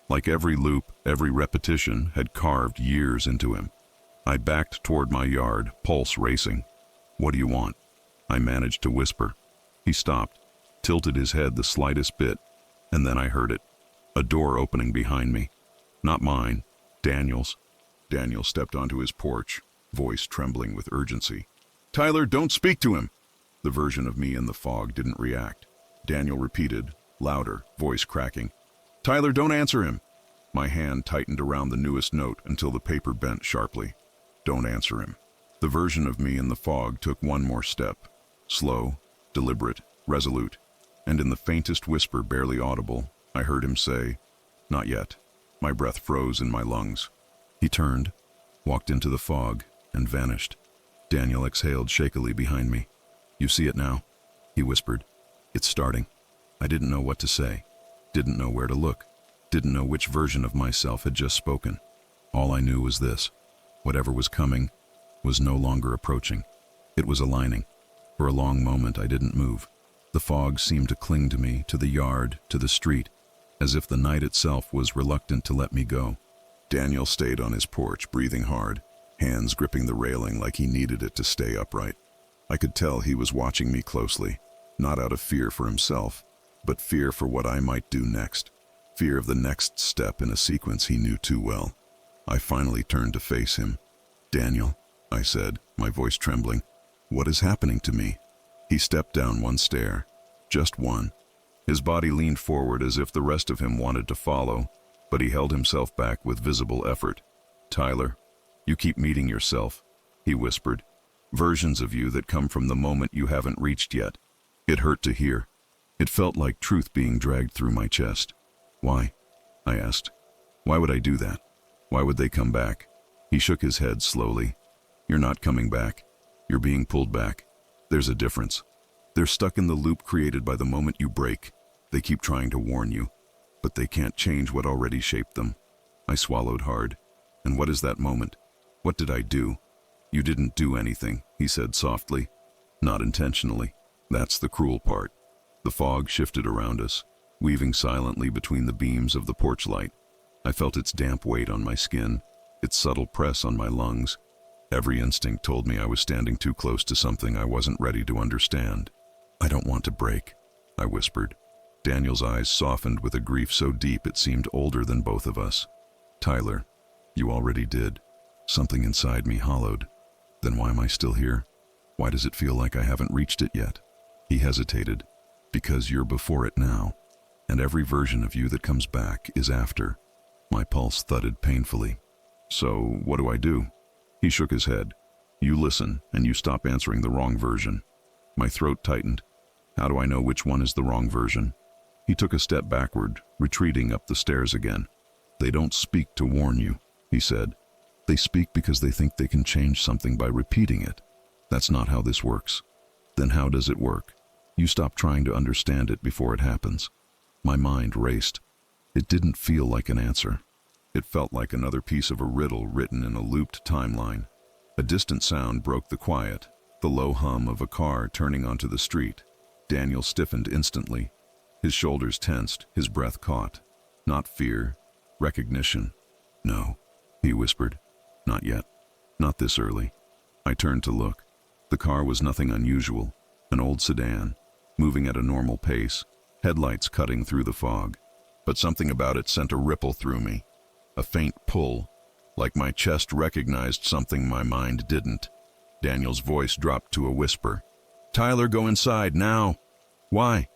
like every loop, every repetition had carved years into him. I backed toward my yard, pulse racing. What do you want? I managed to whisper. He stopped, tilted his head the slightest bit, and then I heard it. A door opening behind me. Not mine, Daniel's. Daniel stepped onto his porch, voice trembling with urgency. Tyler, don't speak to him! The version of me in the fog didn't react. Daniel repeated, louder, voice cracking. Tyler, don't answer him! My hand tightened around the newest note until the paper bent sharply. Don't answer him. The version of me in the fog took one more step. Slow, deliberate, resolute, and in the faintest whisper barely audible, I heard him say, Not yet. My breath froze in my lungs. He turned, walked into the fog, and vanished. Daniel exhaled shakily behind me. You see it now? He whispered. It's starting. I didn't know what to say. Didn't know where to look. Didn't know which version of myself had just spoken. All I knew was this. Whatever was coming was no longer approaching. It was aligning. For a long moment I didn't move. The fog seemed to cling to me, to the yard, to the street, as if the night itself was reluctant to let me go. Daniel stayed on his porch, breathing hard, hands gripping the railing like he needed it to stay upright. I could tell he was watching me closely, not out of fear for himself, but fear for what I might do next. Fear of the next step in a sequence he knew too well. I finally turned to face him. Daniel, I said, my voice trembling, what is happening to me? He stepped down one stair, just one. His body leaned forward as if the rest of him wanted to follow, but he held himself back with visible effort. Tyler, you keep meeting yourself, he whispered. Versions of you that come from the moment you haven't reached yet. It hurt to hear. It felt like truth being dragged through my chest. Why? I asked. Why would I do that? Why would they come back? He shook his head slowly. You're not coming back. You're being pulled back. There's a difference. They're stuck in the loop created by the moment you break. They keep trying to warn you, but they can't change what already shaped them. I swallowed hard. And what is that moment? What did I do? You didn't do anything, he said softly. Not intentionally. That's the cruel part. The fog shifted around us, weaving silently between the beams of the porch light. I felt its damp weight on my skin, its subtle press on my lungs. Every instinct told me I was standing too close to something I wasn't ready to understand. I don't want to break, I whispered. Daniel's eyes softened with a grief so deep it seemed older than both of us. Tyler, you already did. Something inside me hollowed. Then why am I still here? Why does it feel like I haven't reached it yet? He hesitated. Because you're before it now, and every version of you that comes back is after. My pulse thudded painfully. So, what do I do? He shook his head. You listen, and you stop answering the wrong version. My throat tightened. How do I know which one is the wrong version? He took a step backward, retreating up the stairs again. They don't speak to warn you, he said. They speak because they think they can change something by repeating it. That's not how this works. Then how does it work? You stop trying to understand it before it happens. My mind raced. It didn't feel like an answer. It felt like another piece of a riddle written in a looped timeline. A distant sound broke the quiet, the low hum of a car turning onto the street. Daniel stiffened instantly. His shoulders tensed, his breath caught. Not fear, recognition. No, he whispered. Not yet. Not this early. I turned to look. The car was nothing unusual. An old sedan, moving at a normal pace, headlights cutting through the fog. But something about it sent a ripple through me. A faint pull, like my chest recognized something my mind didn't. Daniel's voice dropped to a whisper. Tyler, go inside, now! Why?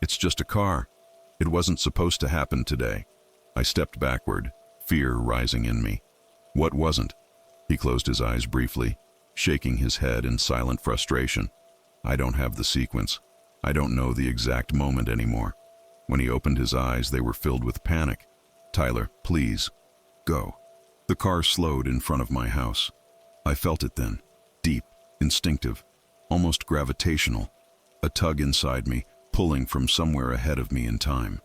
It's just a car. It wasn't supposed to happen today. I stepped backward, fear rising in me. What wasn't? He closed his eyes briefly, shaking his head in silent frustration. I don't have the sequence. I don't know the exact moment anymore. When he opened his eyes, they were filled with panic. Tyler, please, go. The car slowed in front of my house. I felt it then, deep, instinctive, almost gravitational. A tug inside me, pulling from somewhere ahead of me in time.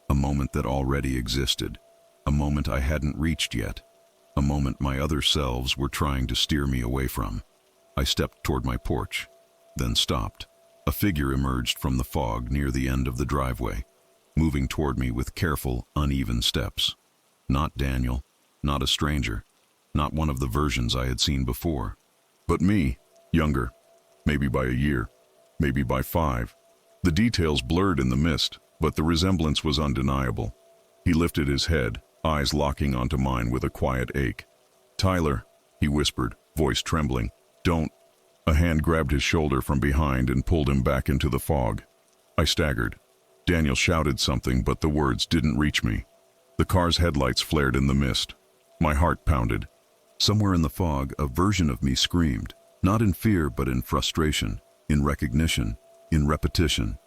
A moment that already existed. A moment I hadn't reached yet. A moment my other selves were trying to steer me away from. I stepped toward my porch, then stopped. A figure emerged from the fog near the end of the driveway, moving toward me with careful, uneven steps. Not Daniel, not a stranger, not one of the versions I had seen before, but me, younger, maybe by a year, maybe by 5. The details blurred in the mist, but the resemblance was undeniable. He lifted his head, eyes locking onto mine with a quiet ache. Tyler, he whispered, voice trembling, don't. A hand grabbed his shoulder from behind and pulled him back into the fog. I staggered. Daniel shouted something, but the words didn't reach me. The car's headlights flared in the mist. My heart pounded. Somewhere in the fog, a version of me screamed, not in fear but in frustration, in recognition, in repetition.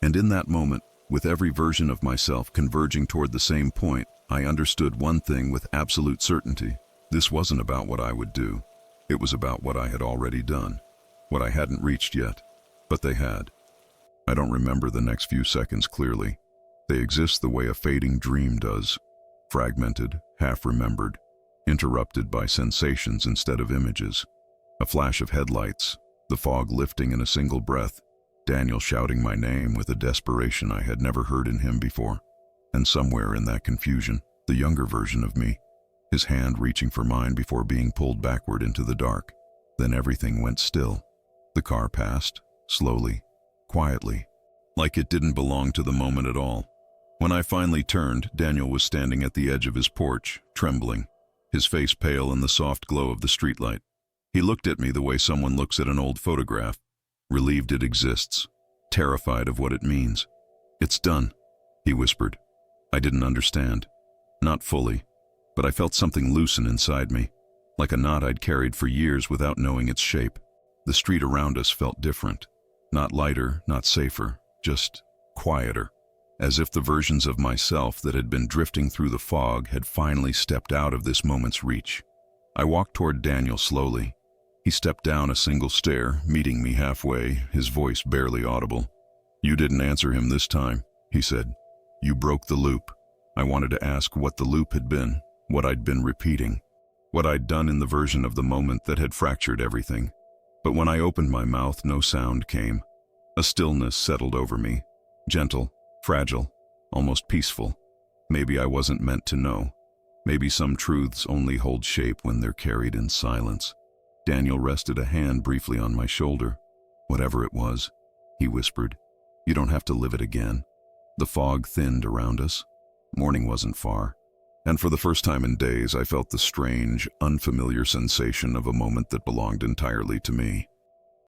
And in that moment, with every version of myself converging toward the same point, I understood one thing with absolute certainty. This wasn't about what I would do. It was about what I had already done, what I hadn't reached yet, but they had. I don't remember the next few seconds clearly. They exist the way a fading dream does, fragmented, half-remembered, interrupted by sensations instead of images. A flash of headlights, the fog lifting in a single breath, Daniel shouting my name with a desperation I had never heard in him before. And somewhere in that confusion, the younger version of me, his hand reaching for mine before being pulled backward into the dark. Then everything went still. The car passed, slowly, quietly, like it didn't belong to the moment at all. When I finally turned, Daniel was standing at the edge of his porch, trembling, his face pale in the soft glow of the streetlight. He looked at me the way someone looks at an old photograph, relieved it exists, terrified of what it means. It's done, he whispered. I didn't understand. Not fully, but I felt something loosen inside me, like a knot I'd carried for years without knowing its shape. The street around us felt different. Not lighter, not safer, just quieter, as if the versions of myself that had been drifting through the fog had finally stepped out of this moment's reach. I walked toward Daniel slowly. He stepped down a single stair, meeting me halfway, his voice barely audible. You didn't answer him this time, he said. You broke the loop. I wanted to ask what the loop had been, what I'd been repeating, what I'd done in the version of the moment that had fractured everything. But when I opened my mouth, no sound came. A stillness settled over me, gentle, fragile, almost peaceful. Maybe I wasn't meant to know. Maybe some truths only hold shape when they're carried in silence. Daniel rested a hand briefly on my shoulder. Whatever it was, he whispered, you don't have to live it again. The fog thinned around us. Morning wasn't far. And for the first time in days, I felt the strange, unfamiliar sensation of a moment that belonged entirely to me.